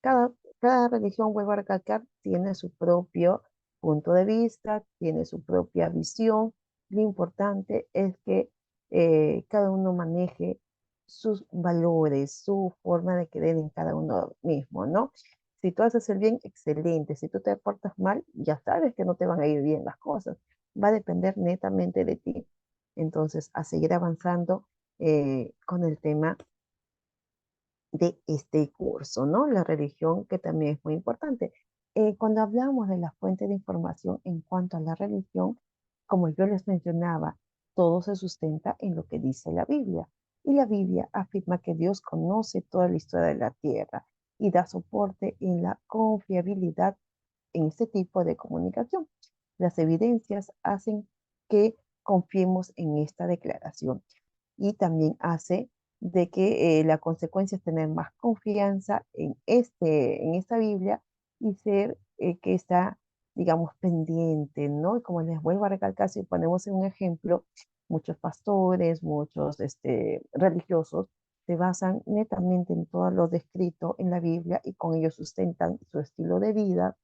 cada, cada religión, vuelvo a recalcar, tiene su propio punto de vista, tiene su propia visión. Lo importante es que cada uno maneje sus valores, su forma de creer en cada uno mismo, ¿no? Si tú haces el bien, excelente. Si tú te portas mal, ya sabes que no te van a ir bien las cosas. Va a depender netamente de ti. Entonces, a seguir avanzando con el tema de este curso, ¿no? La religión, que también es muy importante. Cuando hablamos de la fuente de información en cuanto a la religión, como yo les mencionaba, todo se sustenta en lo que dice la Biblia. Y la Biblia afirma que Dios conoce toda la historia de la tierra y da soporte en la confiabilidad en este tipo de comunicación. Las evidencias hacen que confiemos en esta declaración, y también hace de que la consecuencia es tener más confianza en esta Biblia, y ser que está, digamos, pendiente, ¿no? Y como les vuelvo a recalcar, si ponemos un ejemplo, muchos pastores, muchos religiosos se basan netamente en todo lo descrito en la Biblia, y con ello sustentan su estilo de vida,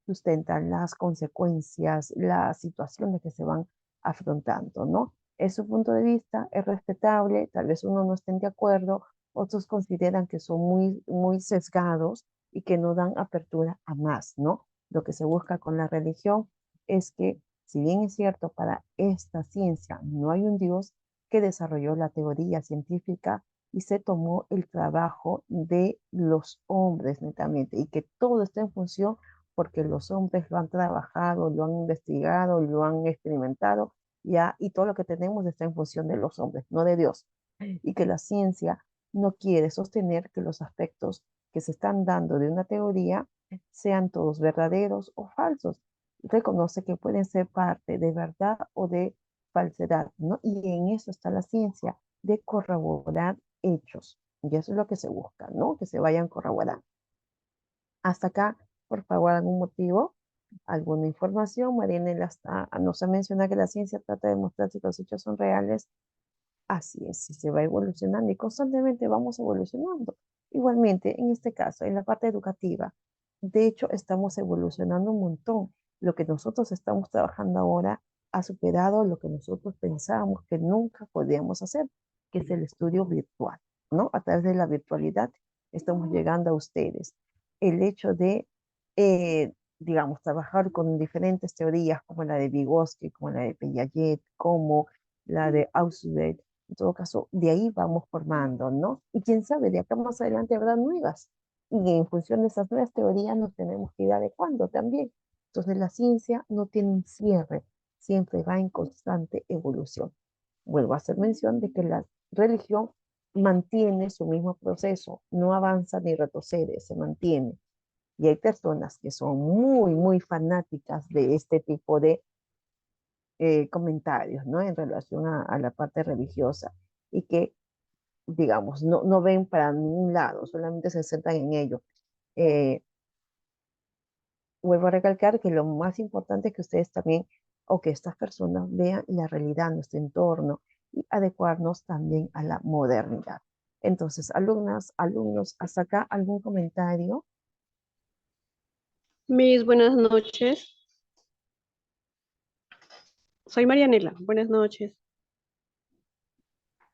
sustentan las consecuencias, las situaciones que se van afrontando, ¿no? Es su punto de vista, es respetable, tal vez uno no estén de acuerdo, otros consideran que son muy, muy sesgados y que no dan apertura a más, ¿no? Lo que se busca con la religión es que, si bien es cierto, para esta ciencia no hay un Dios que desarrolló la teoría científica y se tomó el trabajo de los hombres netamente, y que todo está en función porque los hombres lo han trabajado, lo han investigado, lo han experimentado, ya, y todo lo que tenemos está en función de los hombres, no de Dios. Y que la ciencia no quiere sostener que los aspectos que se están dando de una teoría sean todos verdaderos o falsos. Reconoce que pueden ser parte de verdad o de falsedad, ¿no? Y en eso está la ciencia, de corroborar hechos. Y eso es lo que se busca, ¿no? Que se vayan corroborando. Hasta acá, por favor, algún motivo, alguna información. Marianela nos ha mencionado que la ciencia trata de mostrar si los hechos son reales. Así es, si se va evolucionando, y constantemente vamos evolucionando. Igualmente, en este caso, en la parte educativa, de hecho, estamos evolucionando un montón. Lo que nosotros estamos trabajando ahora ha superado lo que nosotros pensábamos que nunca podíamos hacer, que es el estudio virtual, ¿no? A través de la virtualidad estamos llegando a ustedes. El hecho de, digamos, trabajar con diferentes teorías, como la de Vygotsky, como la de Piaget, como la de Ausubel, en todo caso, de ahí vamos formando, ¿no? Y quién sabe, de acá más adelante habrá nuevas. Y en función de esas nuevas teorías nos tenemos que ir adecuando también. Entonces la ciencia no tiene un cierre, siempre va en constante evolución. Vuelvo a hacer mención de que la religión mantiene su mismo proceso, no avanza ni retrocede, se mantiene. Y hay personas que son muy, muy fanáticas de este tipo de comentarios, ¿no? En relación a la parte religiosa, y que, digamos, no ven para ningún lado, solamente se centran en ello. Eh, Vuelvo a recalcar que lo más importante es que ustedes también, o que estas personas vean la realidad, nuestro entorno, y adecuarnos también a la modernidad. Entonces, alumnas, alumnos, hasta acá algún comentario. Mis buenas noches. Soy Marianela. Buenas noches.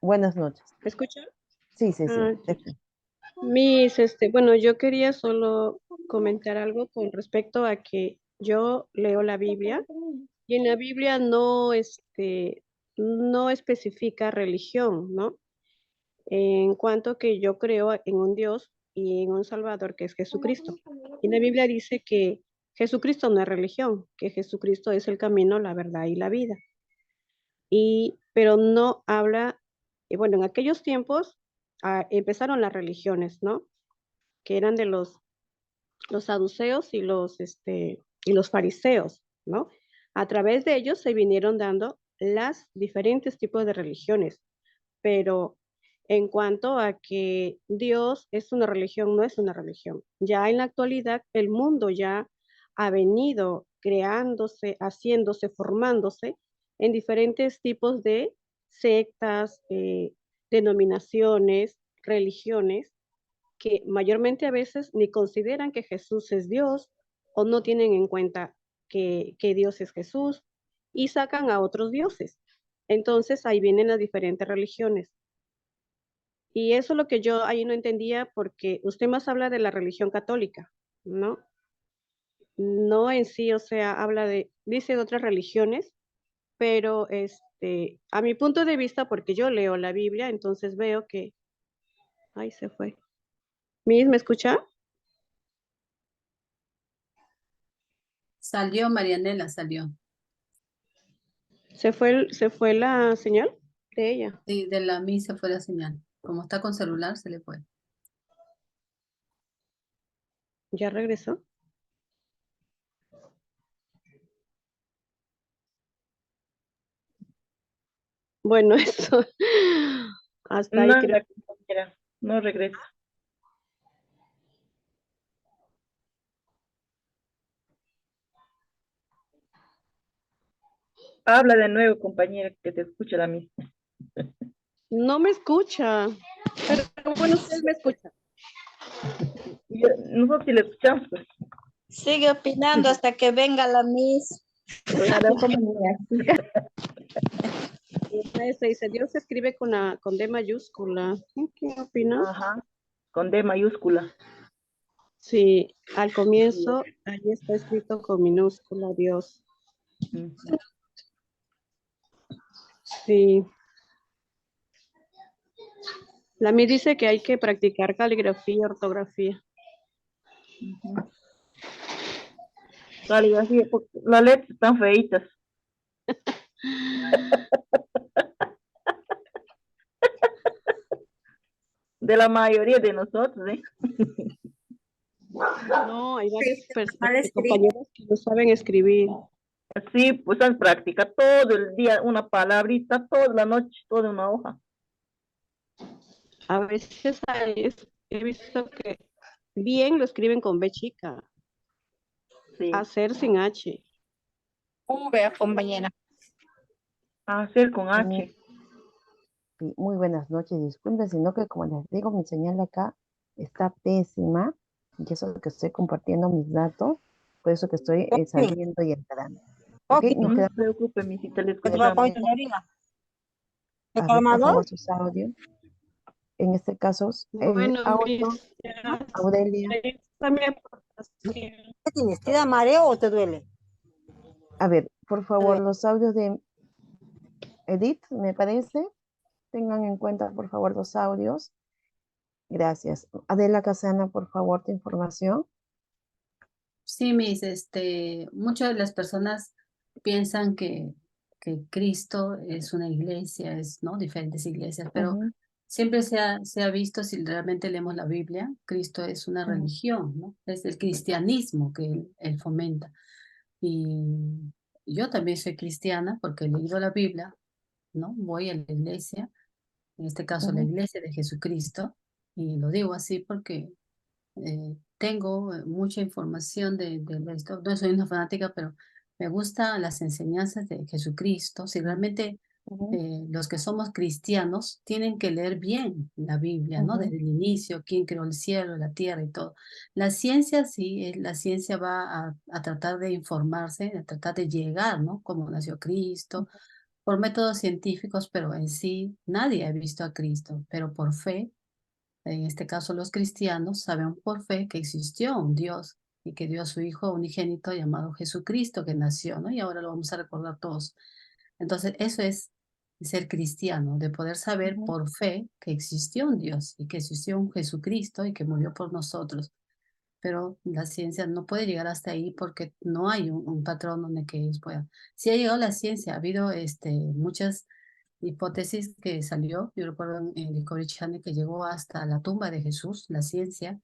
Buenas noches. ¿Me escucha? Sí, sí, sí. Ah, bueno, yo quería solo comentar algo con respecto a que yo leo la Biblia y en la Biblia no especifica religión, ¿no? En cuanto que yo creo en un Dios y en un Salvador que es Jesucristo. Y la Biblia dice que Jesucristo no es religión, que Jesucristo es el camino, la verdad y la vida. Pero no habla, bueno, en aquellos tiempos empezaron las religiones, ¿no? Que eran de los saduceos y los fariseos, ¿no? A través de ellos se vinieron dando las diferentes tipos de religiones, pero en cuanto a que Dios es una religión, no es una religión. Ya en la actualidad el mundo ya ha venido creándose, haciéndose, formándose en diferentes tipos de sectas, denominaciones, religiones, que mayormente a veces ni consideran que Jesús es Dios o no tienen en cuenta que Dios es Jesús y sacan a otros dioses. Entonces ahí vienen las diferentes religiones. Y eso es lo que yo ahí no entendía porque usted más habla de la religión católica, ¿no? No en sí, o sea, dice de otras religiones, pero a mi punto de vista, porque yo leo la Biblia, entonces veo que, ay, se fue. ¿Me escucha? Salió Marianela, salió. ¿Se fue la señal de ella? Sí, de la misa fue la señal. Como está con celular, se le fue. ¿Ya regresó? Bueno, eso. Hasta ahí No, creo. la compañera, no regresa. Habla de nuevo, compañera, que te escucha la misma. No me escucha. Pero bueno, usted me escucha. Nosotros sí le escuchamos, pues. Sigue opinando hasta que venga la Miss. Claro. Se dice, Dios se escribe con D mayúscula. ¿Qué opinas? Ajá, con D mayúscula. Sí, al comienzo, ahí está escrito con minúscula, Dios. Sí. La MI dice que hay que practicar caligrafía y ortografía. Caligrafía, porque las letras están feitas. De la mayoría de nosotros, ¿eh? No, hay varios compañeros que no saben escribir. Sí, pues han practicado todo el día una palabrita, toda la noche, toda una hoja. A veces he visto que bien lo escriben con B chica. Sí. Hacer sin H. V, compañera. Hacer con H. Sí, muy buenas noches, disculpen, sino que como les digo, mi señal acá está pésima, y eso que estoy compartiendo mis datos, por eso que estoy saliendo y entrando. ¿Ok? No se preocupe, mi cita, le A ver, escuchamos. por favor, sus audios. En este caso, Bueno, audio, Aurelia. ¿Qué tienes? ¿Te da mareo o te duele? A ver, por favor, los audios de Edith, me parece. Tengan en cuenta, por favor, los audios. Gracias. Adela Casana, por favor, tu información. Sí, muchas de las personas piensan que Cristo es una iglesia, ¿no? Diferentes iglesias, pero siempre se ha visto, si realmente leemos la Biblia, Cristo es una religión, ¿no? Es el cristianismo que él fomenta. Y yo también soy cristiana porque he leído la Biblia, ¿no? Voy a la iglesia, en este caso la iglesia de Jesucristo, y lo digo así porque tengo mucha información de esto. No soy una fanática, pero me gustan las enseñanzas de Jesucristo. Si realmente los que somos cristianos tienen que leer bien la Biblia, ¿no? Desde el inicio, quién creó el cielo, la tierra y todo. La ciencia sí, la ciencia va a tratar de informarse, a tratar de llegar, ¿no? Cómo nació Cristo, por métodos científicos, pero en sí nadie ha visto a Cristo, pero por fe, en este caso los cristianos saben por fe que existió un Dios y que dio a su Hijo unigénito llamado Jesucristo que nació, ¿no? Y ahora lo vamos a recordar todos. Entonces, eso es ser cristiano, de poder saber por fe que existió un Dios y que existió un Jesucristo y que murió por nosotros. Pero la ciencia no puede llegar hasta ahí porque no hay un patrón donde que ellos puedan. Sí ha llegado la ciencia, ha habido muchas hipótesis que salió. Yo recuerdo en Discovery Channel que llegó hasta la tumba de Jesús, la ciencia,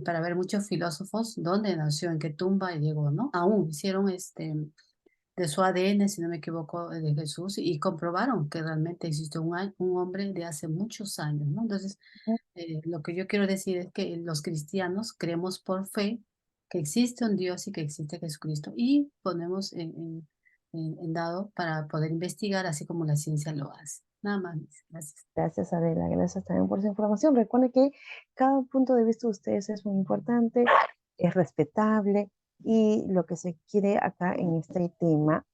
para ver muchos filósofos dónde nació, en qué tumba llegó, ¿no? Aún hicieron de su ADN, si no me equivoco, de Jesús, y comprobaron que realmente existe un hombre de hace muchos años, ¿no? Entonces, lo que yo quiero decir es que los cristianos creemos por fe que existe un Dios y que existe Jesucristo, y ponemos en dado para poder investigar, así como la ciencia lo hace. Nada más, gracias. Gracias, Adela. Gracias también por esa información. Recuerde que cada punto de vista de ustedes es muy importante, es respetable, y lo que se quiere acá en este tema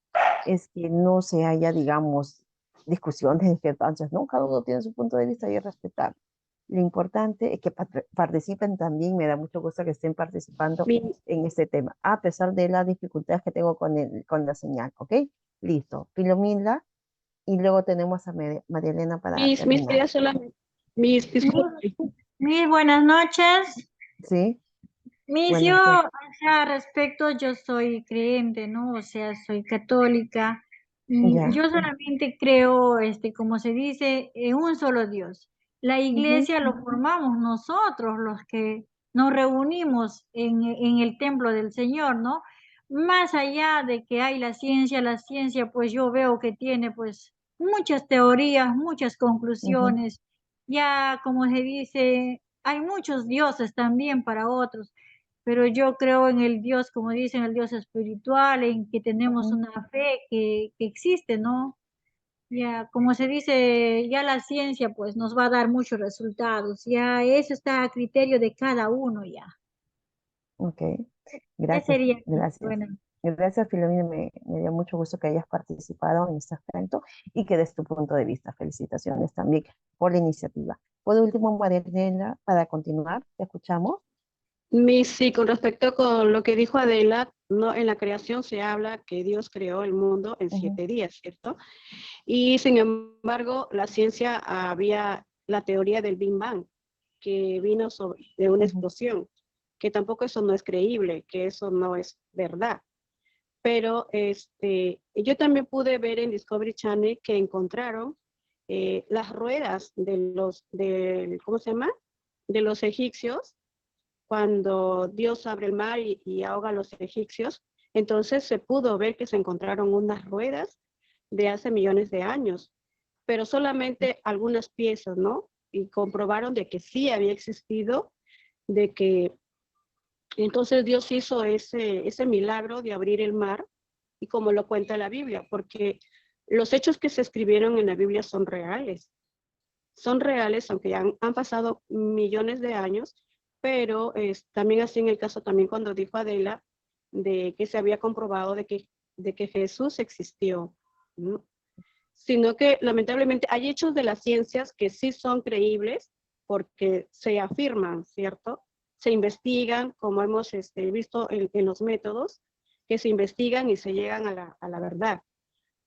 es que no se haya, digamos, discusiones, discrepancias, ¿no? Cada uno tiene su punto de vista y es respetar. Lo importante es que participen también. Me da mucho gusto que estén participando en este tema, a pesar de las dificultades que tengo con la señal, ¿ok? Listo. Filomila, y luego tenemos a María Elena para terminar. Quería solamente, disculpe. Mis buenas noches. Sí. Mis, yo, o sea, respecto, yo soy creyente, ¿no? O sea, soy católica. Ya. Yo solamente creo, como se dice, en un solo Dios. La iglesia lo formamos nosotros, los que nos reunimos en el templo del Señor, ¿no? Más allá de que hay la ciencia, pues yo veo que tiene, pues, muchas teorías, muchas conclusiones. Ya, como se dice, hay muchos dioses también para otros, pero yo creo en el Dios, como dicen, el Dios espiritual, en que tenemos una fe que existe, ¿no? Ya, como se dice, ya la ciencia pues nos va a dar muchos resultados, ya eso está a criterio de cada uno ya. Ok, ¿Qué gracias, sería? gracias. Bueno. Gracias, Filomena, me dio mucho gusto que hayas participado en este evento y que des tu punto de vista. Felicitaciones también por la iniciativa. Por último, María Elena, para continuar, ¿te escuchamos? Sí, con respecto con lo que dijo Adela, no, en la creación se habla que Dios creó el mundo en 7 días, ¿cierto? Y sin embargo, la ciencia había la teoría del Big Bang, que vino de una explosión, que tampoco eso no es creíble, que eso no es verdad. Pero yo también pude ver en Discovery Channel que encontraron las ruedas ¿cómo se llama? De los egipcios, cuando Dios abre el mar y ahoga a los egipcios. Entonces se pudo ver que se encontraron unas ruedas de hace millones de años, pero solamente algunas piezas, ¿no? Y comprobaron de que sí había existido, de que entonces Dios hizo ese milagro de abrir el mar, y como lo cuenta la Biblia, porque los hechos que se escribieron en la Biblia son reales, aunque ya han pasado millones de años, pero también así en el caso también cuando dijo Adela, de que se había comprobado de que Jesús existió, ¿no? Sino que lamentablemente hay hechos de las ciencias que sí son creíbles porque se afirman, ¿cierto? Se investigan, como hemos visto en los métodos, que se investigan y se llegan a la verdad.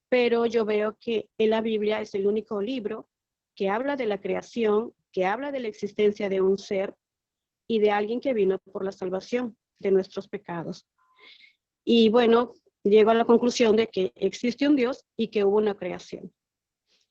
Pero yo veo que en la Biblia es el único libro que habla de la creación, que habla de la existencia de un ser y de alguien que vino por la salvación de nuestros pecados. Y bueno, llego a la conclusión de que existe un Dios y que hubo una creación.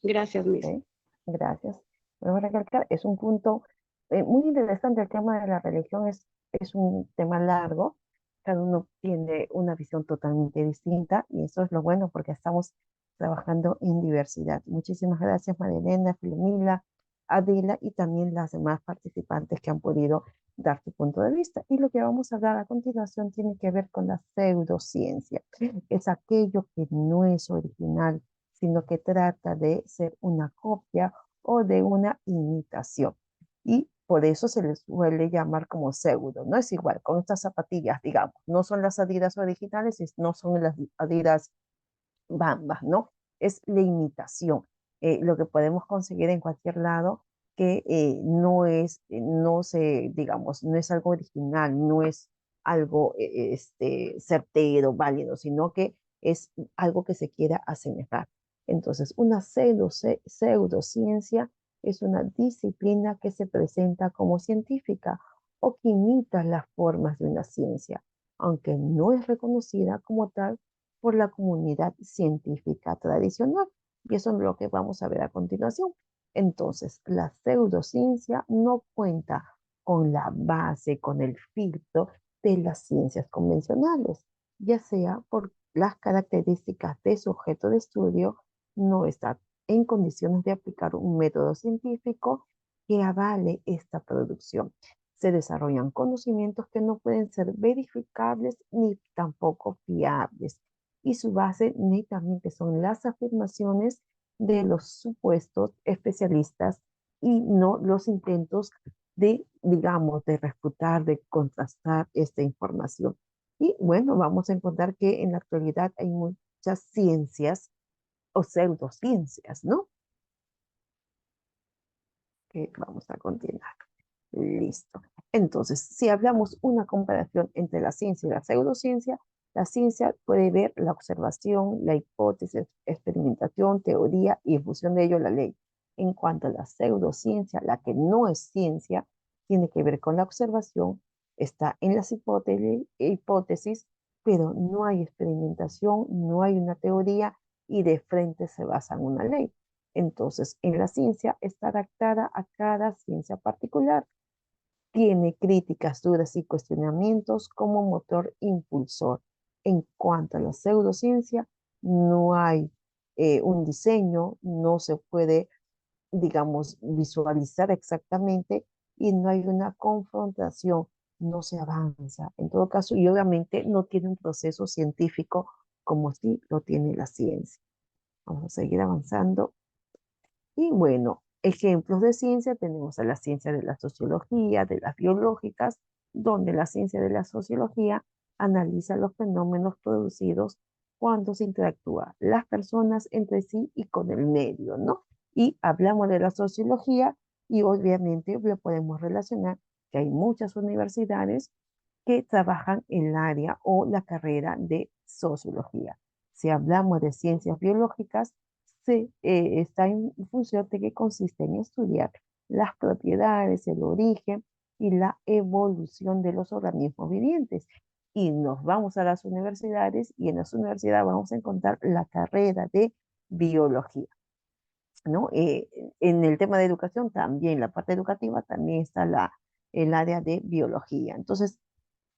Gracias, Miss. Okay. Gracias. Bueno, recalcar, es un punto muy interesante. El tema de la religión es un tema largo. Cada uno tiene una visión totalmente distinta y eso es lo bueno porque estamos trabajando en diversidad. Muchísimas gracias, María Elena, Filomila, Adela y también las demás participantes que han podido dar su punto de vista. Y lo que vamos a hablar a continuación tiene que ver con la pseudociencia. Es aquello que no es original sino que trata de ser una copia o de una imitación. Y por eso se les suele llamar como pseudo. No es igual con estas zapatillas, digamos, no son las Adidas originales, no son las Adidas Bambas, ¿no? Es la imitación, lo que podemos conseguir en cualquier lado que no se, digamos, no es algo original, no es algo certero, válido, sino que es algo que se quiera asemejar. Entonces, una pseudociencia es una disciplina que se presenta como científica o que imita las formas de una ciencia, aunque no es reconocida como tal por la comunidad científica tradicional. Y eso es lo que vamos a ver a continuación. Entonces, la pseudociencia no cuenta con la base, con el filtro de las ciencias convencionales, ya sea por las características de su objeto de estudio, no está en condiciones de aplicar un método científico que avale esta producción. Se desarrollan conocimientos que no pueden ser verificables ni tampoco fiables, y su base netamente son las afirmaciones de los supuestos especialistas y no los intentos de, digamos, de refutar, de contrastar esta información. Y bueno, vamos a encontrar que en la actualidad hay muchas ciencias o pseudociencias, ¿no? Que vamos a continuar. Listo. Entonces, si hablamos una comparación entre la ciencia y la pseudociencia, la ciencia puede ver la observación, la hipótesis, experimentación, teoría y en función de ello la ley. En cuanto a la pseudociencia, la que no es ciencia, tiene que ver con la observación, está en las hipótesis, pero no hay experimentación, no hay una teoría y de frente se basa en una ley. Entonces, en la ciencia está adaptada a cada ciencia particular. Tiene críticas duras y cuestionamientos como motor impulsor. En cuanto a la pseudociencia, no hay un diseño, no se puede, digamos, visualizar exactamente y no hay una confrontación, no se avanza. En todo caso, y obviamente no tiene un proceso científico como sí lo tiene la ciencia. Vamos a seguir avanzando. Y bueno, ejemplos de ciencia tenemos a la ciencia de la sociología, de las biológicas, donde la ciencia de la sociología analiza los fenómenos producidos cuando se interactúa las personas entre sí y con el medio, ¿no? Y hablamos de la sociología y obviamente lo podemos relacionar que hay muchas universidades que trabajan en el área o la carrera de sociología. Si hablamos de ciencias biológicas, está en función de que consiste en estudiar las propiedades, el origen y la evolución de los organismos vivientes. Y nos vamos a las universidades y en las universidades vamos a encontrar la carrera de biología, ¿no? En el tema de educación también, la parte educativa también está el área de biología. Entonces,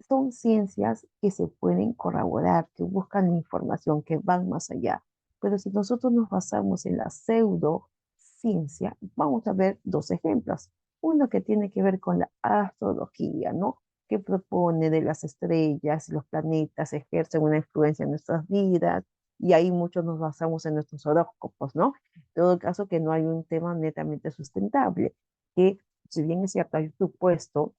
son ciencias que se pueden corroborar, que buscan la información, que van más allá. Pero si nosotros nos basamos en la pseudociencia, vamos a ver dos ejemplos. Uno que tiene que ver con la astrología, ¿no? Que propone de las estrellas, los planetas ejercen una influencia en nuestras vidas y ahí muchos nos basamos en nuestros horóscopos, ¿no? En todo caso que no hay un tema netamente sustentable, que si bien es cierto, hay un supuesto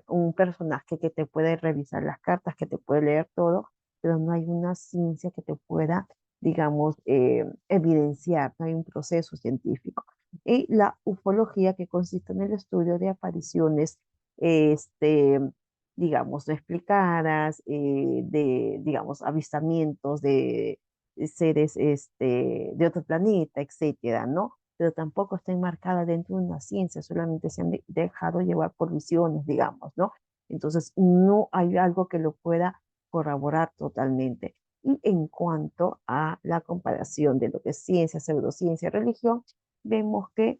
un personaje que te puede revisar las cartas, que te puede leer todo, pero no hay una ciencia que te pueda, digamos, evidenciar, no hay un proceso científico. Y la ufología, que consiste en el estudio de apariciones, este, digamos, no explicadas, digamos, avistamientos de seres de otro planeta, etcétera, ¿no? Pero tampoco está enmarcada dentro de una ciencia, solamente se han dejado llevar por visiones, digamos, ¿no? Entonces, no hay algo que lo pueda corroborar totalmente. Y en cuanto a la comparación de lo que es ciencia, pseudociencia, religión, vemos que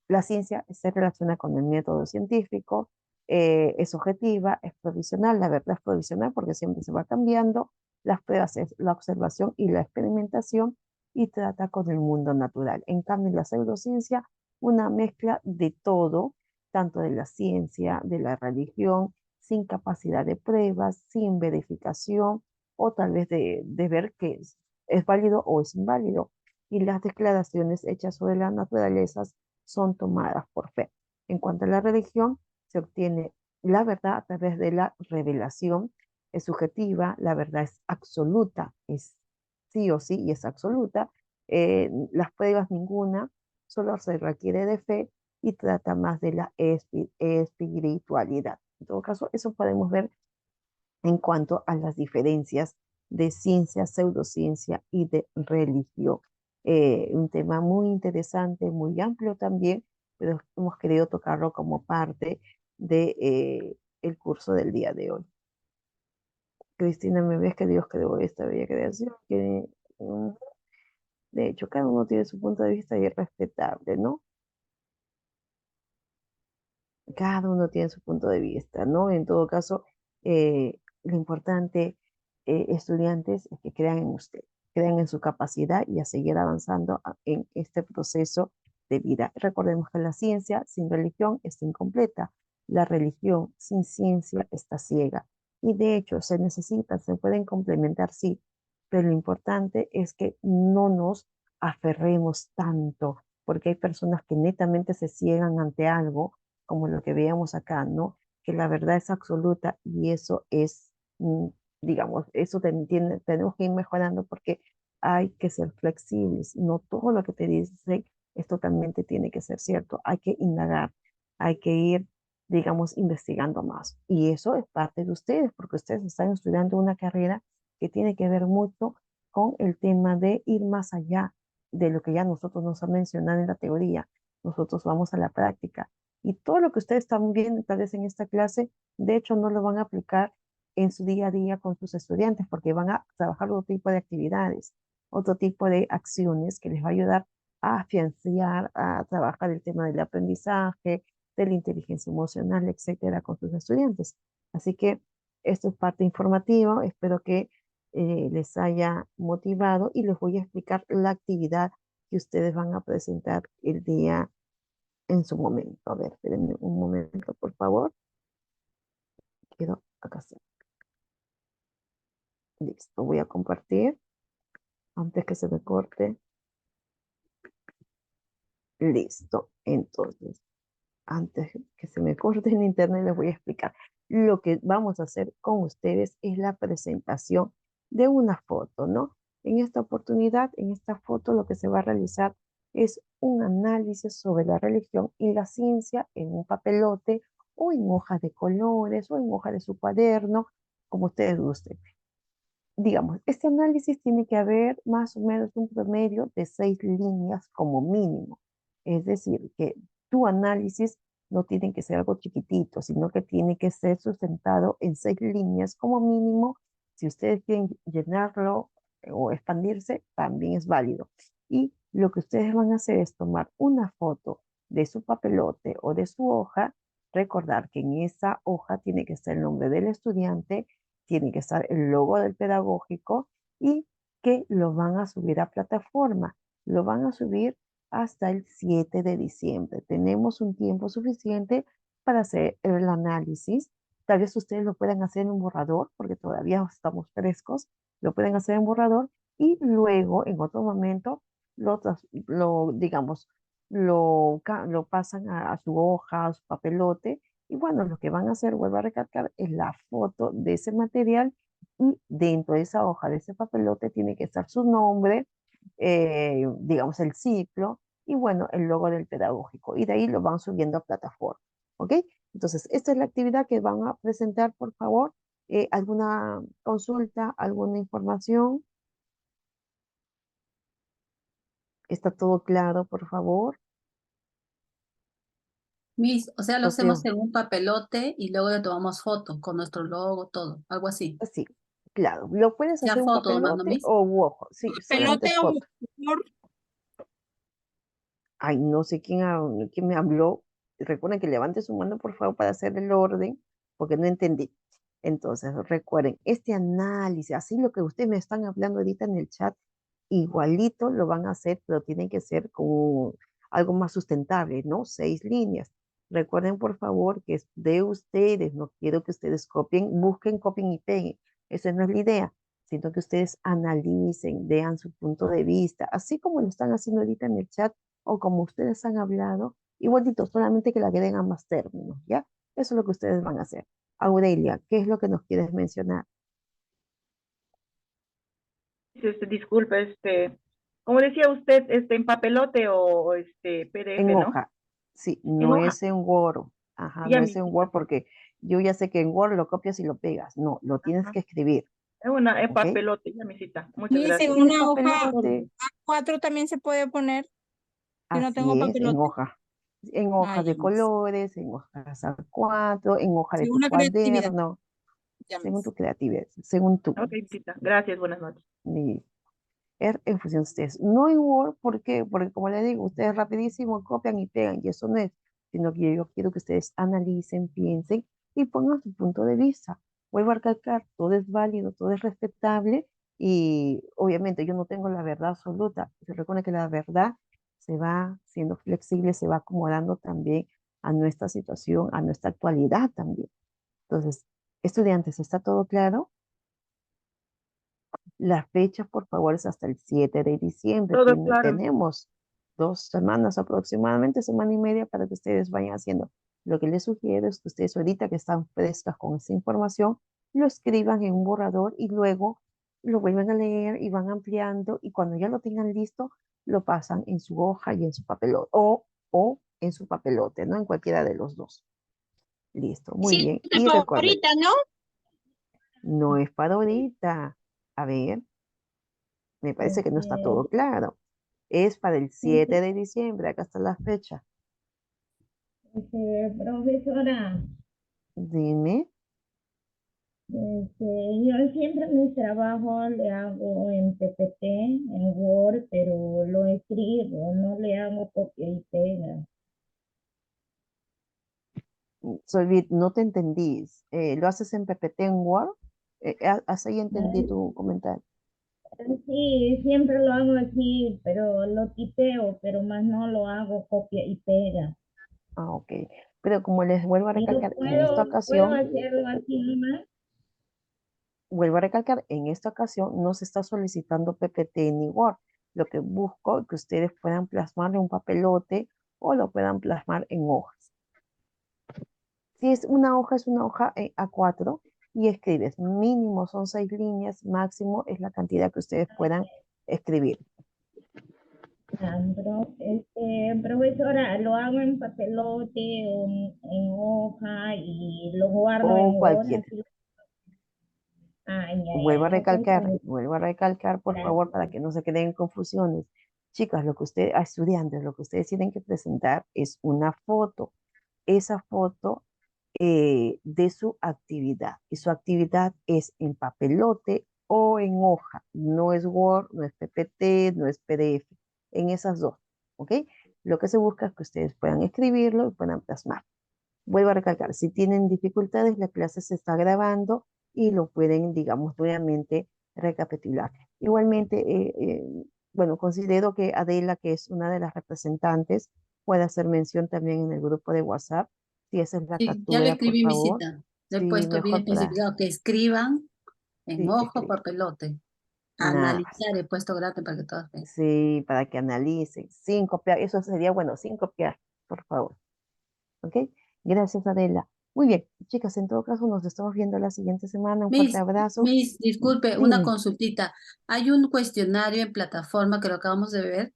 la ciencia se relaciona con el método científico, es objetiva, es provisional, la verdad es provisional porque siempre se va cambiando, las pruebas es la observación y la experimentación, y trata con el mundo natural. En cambio, en la pseudociencia, una mezcla de todo, tanto de la ciencia, de la religión, sin capacidad de pruebas, sin verificación, o tal vez de ver que es válido o es inválido. y las declaraciones hechas sobre las naturalezas son tomadas por fe. En cuanto a la religión, se obtiene la verdad a través de la revelación, es subjetiva, la verdad es absoluta, es sí o sí y es absoluta. Las pruebas ninguna, solo se requiere de fe y trata más de la espiritualidad. En todo caso, eso podemos ver en cuanto a las diferencias de ciencia, pseudociencia y de religión. Un tema muy interesante, muy amplio también, pero hemos querido tocarlo como parte de el curso del día de hoy. Cristina, ¿me ves que Dios creó esta bella creación? Que, de hecho, cada uno tiene su punto de vista y es respetable, ¿no? Cada uno tiene su punto de vista, ¿no? En todo caso, lo importante, estudiantes, es que crean en usted, crean en su capacidad y a seguir avanzando en este proceso de vida. Recordemos que la ciencia sin religión está incompleta, la religión sin ciencia está ciega. Y de hecho, se necesitan, se pueden complementar, sí, pero lo importante es que no nos aferremos tanto, porque hay personas que netamente se ciegan ante algo como lo que veíamos acá, ¿no? Que la verdad es absoluta y eso es, digamos, eso tenemos que ir mejorando porque hay que ser flexibles. No todo lo que te dice es totalmente tiene que ser cierto. Hay que indagar, hay que ir, digamos, investigando más. Y eso es parte de ustedes, porque ustedes están estudiando una carrera que tiene que ver mucho con el tema de ir más allá de lo que ya nosotros nos han mencionado en la teoría. Nosotros vamos a la práctica. Y todo lo que ustedes están viendo tal vez en esta clase, de hecho no lo van a aplicar en su día a día con sus estudiantes porque van a trabajar otro tipo de actividades, otro tipo de acciones que les va a ayudar a afianzar, a trabajar el tema del aprendizaje, de la inteligencia emocional, etcétera, con sus estudiantes. Así que esto es parte informativa, espero que les haya motivado y les voy a explicar la actividad que ustedes van a presentar el día en su momento. A ver, espérenme un momento, por favor. Quiero acá está. Listo, voy a compartir antes que se me corte. Listo, entonces, antes que se me corte en internet, les voy a explicar. Lo que vamos a hacer con ustedes es la presentación de una foto, ¿no? En esta oportunidad, en esta foto, lo que se va a realizar es un análisis sobre la religión y la ciencia en un papelote o en hojas de colores o en hoja de su cuaderno, como ustedes gusten. Digamos, este análisis tiene que haber más o menos un promedio de 6 líneas como mínimo. Es decir, que tu análisis no tiene que ser algo chiquitito, sino que tiene que ser sustentado en 6 líneas como mínimo. Si ustedes quieren llenarlo o expandirse, también es válido. Y lo que ustedes van a hacer es tomar una foto de su papelote o de su hoja, recordar que en esa hoja tiene que estar el nombre del estudiante, tiene que estar el logo del pedagógico y que lo van a subir a plataforma. Lo van a subir hasta el 7 de diciembre. Tenemos un tiempo suficiente para hacer el análisis. Tal vez ustedes lo puedan hacer en un borrador, porque todavía estamos frescos. Lo pueden hacer en borrador y luego, en otro momento, digamos, lo pasan a su hoja, a su papelote. Y bueno, lo que van a hacer, vuelvo a recalcar, es la foto de ese material y dentro de esa hoja, de ese papelote, tiene que estar su nombre, digamos, el ciclo y bueno, el logo del pedagógico. Y de ahí lo van subiendo a plataforma. ¿Ok? Entonces, esta es la actividad que van a presentar, por favor. ¿Alguna consulta, alguna información? ¿Está todo claro, por favor? Miss, o sea, lo hacemos Entonces, en un papelote y luego le tomamos foto con nuestro logo, todo, algo así. sí, claro. Lo puedes Ya hacer un foto nomás, ¿no, papelote Miss? o ojo. Sí, solamente Pelote es o foto. Ay, no sé quién me habló. Recuerden que levante su mano, por favor, para hacer el orden, porque no entendí. Entonces, recuerden, este análisis, así lo que ustedes me están hablando ahorita en el chat, igualito lo van a hacer, pero tienen que ser como algo más sustentable, ¿no? 6 líneas. Recuerden, por favor, que es de ustedes. No quiero que ustedes copien, busquen, copien y peguen. Esa no es la idea, Siento que ustedes analicen, vean su punto de vista, así como lo están haciendo ahorita en el chat o como ustedes han hablado, igualito, solamente que le agreguen ambos términos, ¿ya? Eso es lo que ustedes van a hacer. Aurelia, ¿qué es lo que nos quieres mencionar? Disculpe, como decía usted, en papelote o En PDF, ¿no? hoja, sí, En no hoja. es en Word, ajá, Ya, no mi es en Word porque yo ya sé que en Word lo copias y lo pegas, no, lo tienes que escribir, en ¿ok? papelote, ya, misita. Muchas Miss, en gracias. Sí, en una hoja papelote, A4 también se puede poner, si no tengo así es, papelote. en Ah, hoja ya, de Miss. colores, en hojas A4, en hoja de Sí, tu una creatividad. cuaderno, Ya, según Miss. tu creatividad, según tú. Ok, misita. Gracias, buenas noches. Y en función de ustedes. No en Word, ¿por qué? Porque como les digo, ustedes rapidísimo copian y pegan, y eso no es, sino que yo quiero que ustedes analicen, piensen y pongan su punto de vista. Vuelvo a recalcar, todo es válido, todo es respetable y obviamente yo no tengo la verdad absoluta. Se recuerda que la verdad se va siendo flexible, se va acomodando también a nuestra situación, a nuestra actualidad también. Entonces, estudiantes, ¿está todo claro? La fecha, por favor, es hasta el 7 de diciembre. Todo claro. Tenemos 2 semanas aproximadamente, semana y media para que ustedes vayan haciendo. Lo que les sugiero es que ustedes ahorita que están frescas con esa información, lo escriban en un borrador y luego lo vuelven a leer y van ampliando y cuando ya lo tengan listo, lo pasan en su hoja y en su papelote o en su papelote, ¿no? En cualquiera de los dos. Listo, muy Sí, bien. Y recuerden, ahorita, ¿no? no es para ahorita. A ver. Me parece que no está todo claro. Es para el 7 de diciembre, acá está la fecha. Profesora, Dime. yo siempre mi trabajo le hago en PPT, en Word, pero lo escribo, no le hago copia y pega. Solvit, no te entendí. ¿Lo haces en PPT en Word? Así entendí No, tu comentario. sí, siempre lo hago así, pero lo tipeo, pero más no lo hago copia y pega. Ah, ok. Pero como les vuelvo a ¿Y lo recalcar, en esta puedo ocasión, hacerlo así nomás? en esta ocasión no se está solicitando PPT ni Word. Lo que busco es que ustedes puedan plasmar en un papelote o lo puedan plasmar en hojas. Si es una hoja A4 y escribes mínimo son 6 líneas, máximo es la cantidad que ustedes puedan escribir. Profesora, lo hago en papelote o en hoja y lo guardo en O Word, cualquiera. así. Ah, ya, ok, Vuelvo a recalcar, por favor, para gracias. que no se queden en confusiones. Chicas, estudiantes, lo que ustedes tienen que presentar es una foto. Esa foto de su actividad. Y su actividad es en papelote o en hoja. No es Word, no es PPT, no es PDF. En esas dos. ¿Ok? Lo que se busca es que ustedes puedan escribirlo y puedan plasmar. Vuelvo a recalcar, si tienen dificultades, la clase se está grabando y lo pueden, digamos, nuevamente recapitular. Igualmente, bueno, considero que Adela, que es una de las representantes, puede hacer mención también en el grupo de WhatsApp. Si esa es la Sí, ya le captura, por escribí mi favor. cita. Le he Sí, puesto bien mejor para, especificado que escriban en sí, hoja, escribir. papelote. Nada más. Analizar, he puesto gratis para que todas vean. Sí, para que analicen, sin copiar. Eso sería bueno, sin copiar, por favor. ¿Ok? Gracias, Adela. Muy bien, chicas, en todo caso nos estamos viendo la siguiente semana. Un fuerte abrazo. Disculpe, una Dime. consultita. Hay un cuestionario en plataforma que lo acabamos de ver,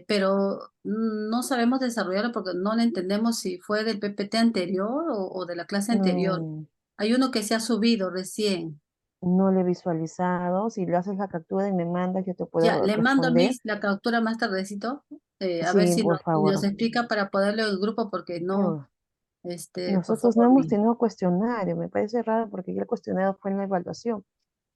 pero no sabemos desarrollarlo porque no le entendemos si fue del PPT anterior o de la clase anterior. Mm, Hay uno que se ha subido recién. no lo he visualizado. Si le haces la captura y me mandas, yo te Ya, puedo le mando a responder. Miss la captura más tardecito, a ver Sí, si por nos favor. explica para poderlo en el grupo porque no, Por- por Nosotros no favor, hemos Miss. tenido cuestionario. Me parece raro porque ya el cuestionario fue en la evaluación.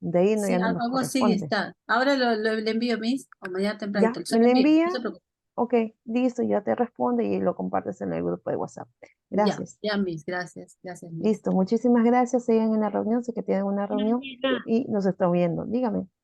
De ahí no, Sí, ya no nos algo así corresponde. está. Ahora le envío, Miss, o mañana ¿Ya? tempranito. Se ¿Me lo lo envío, no envía? se preocupe. Ok, listo, ya te responde y lo compartes en el grupo de WhatsApp. Ya, Gracias. ya, Miss, gracias, gracias, Miss. Listo, muchísimas gracias. Sigan en la reunión, sé que tienen una reunión Gracias. y nos estamos viendo. Dígame.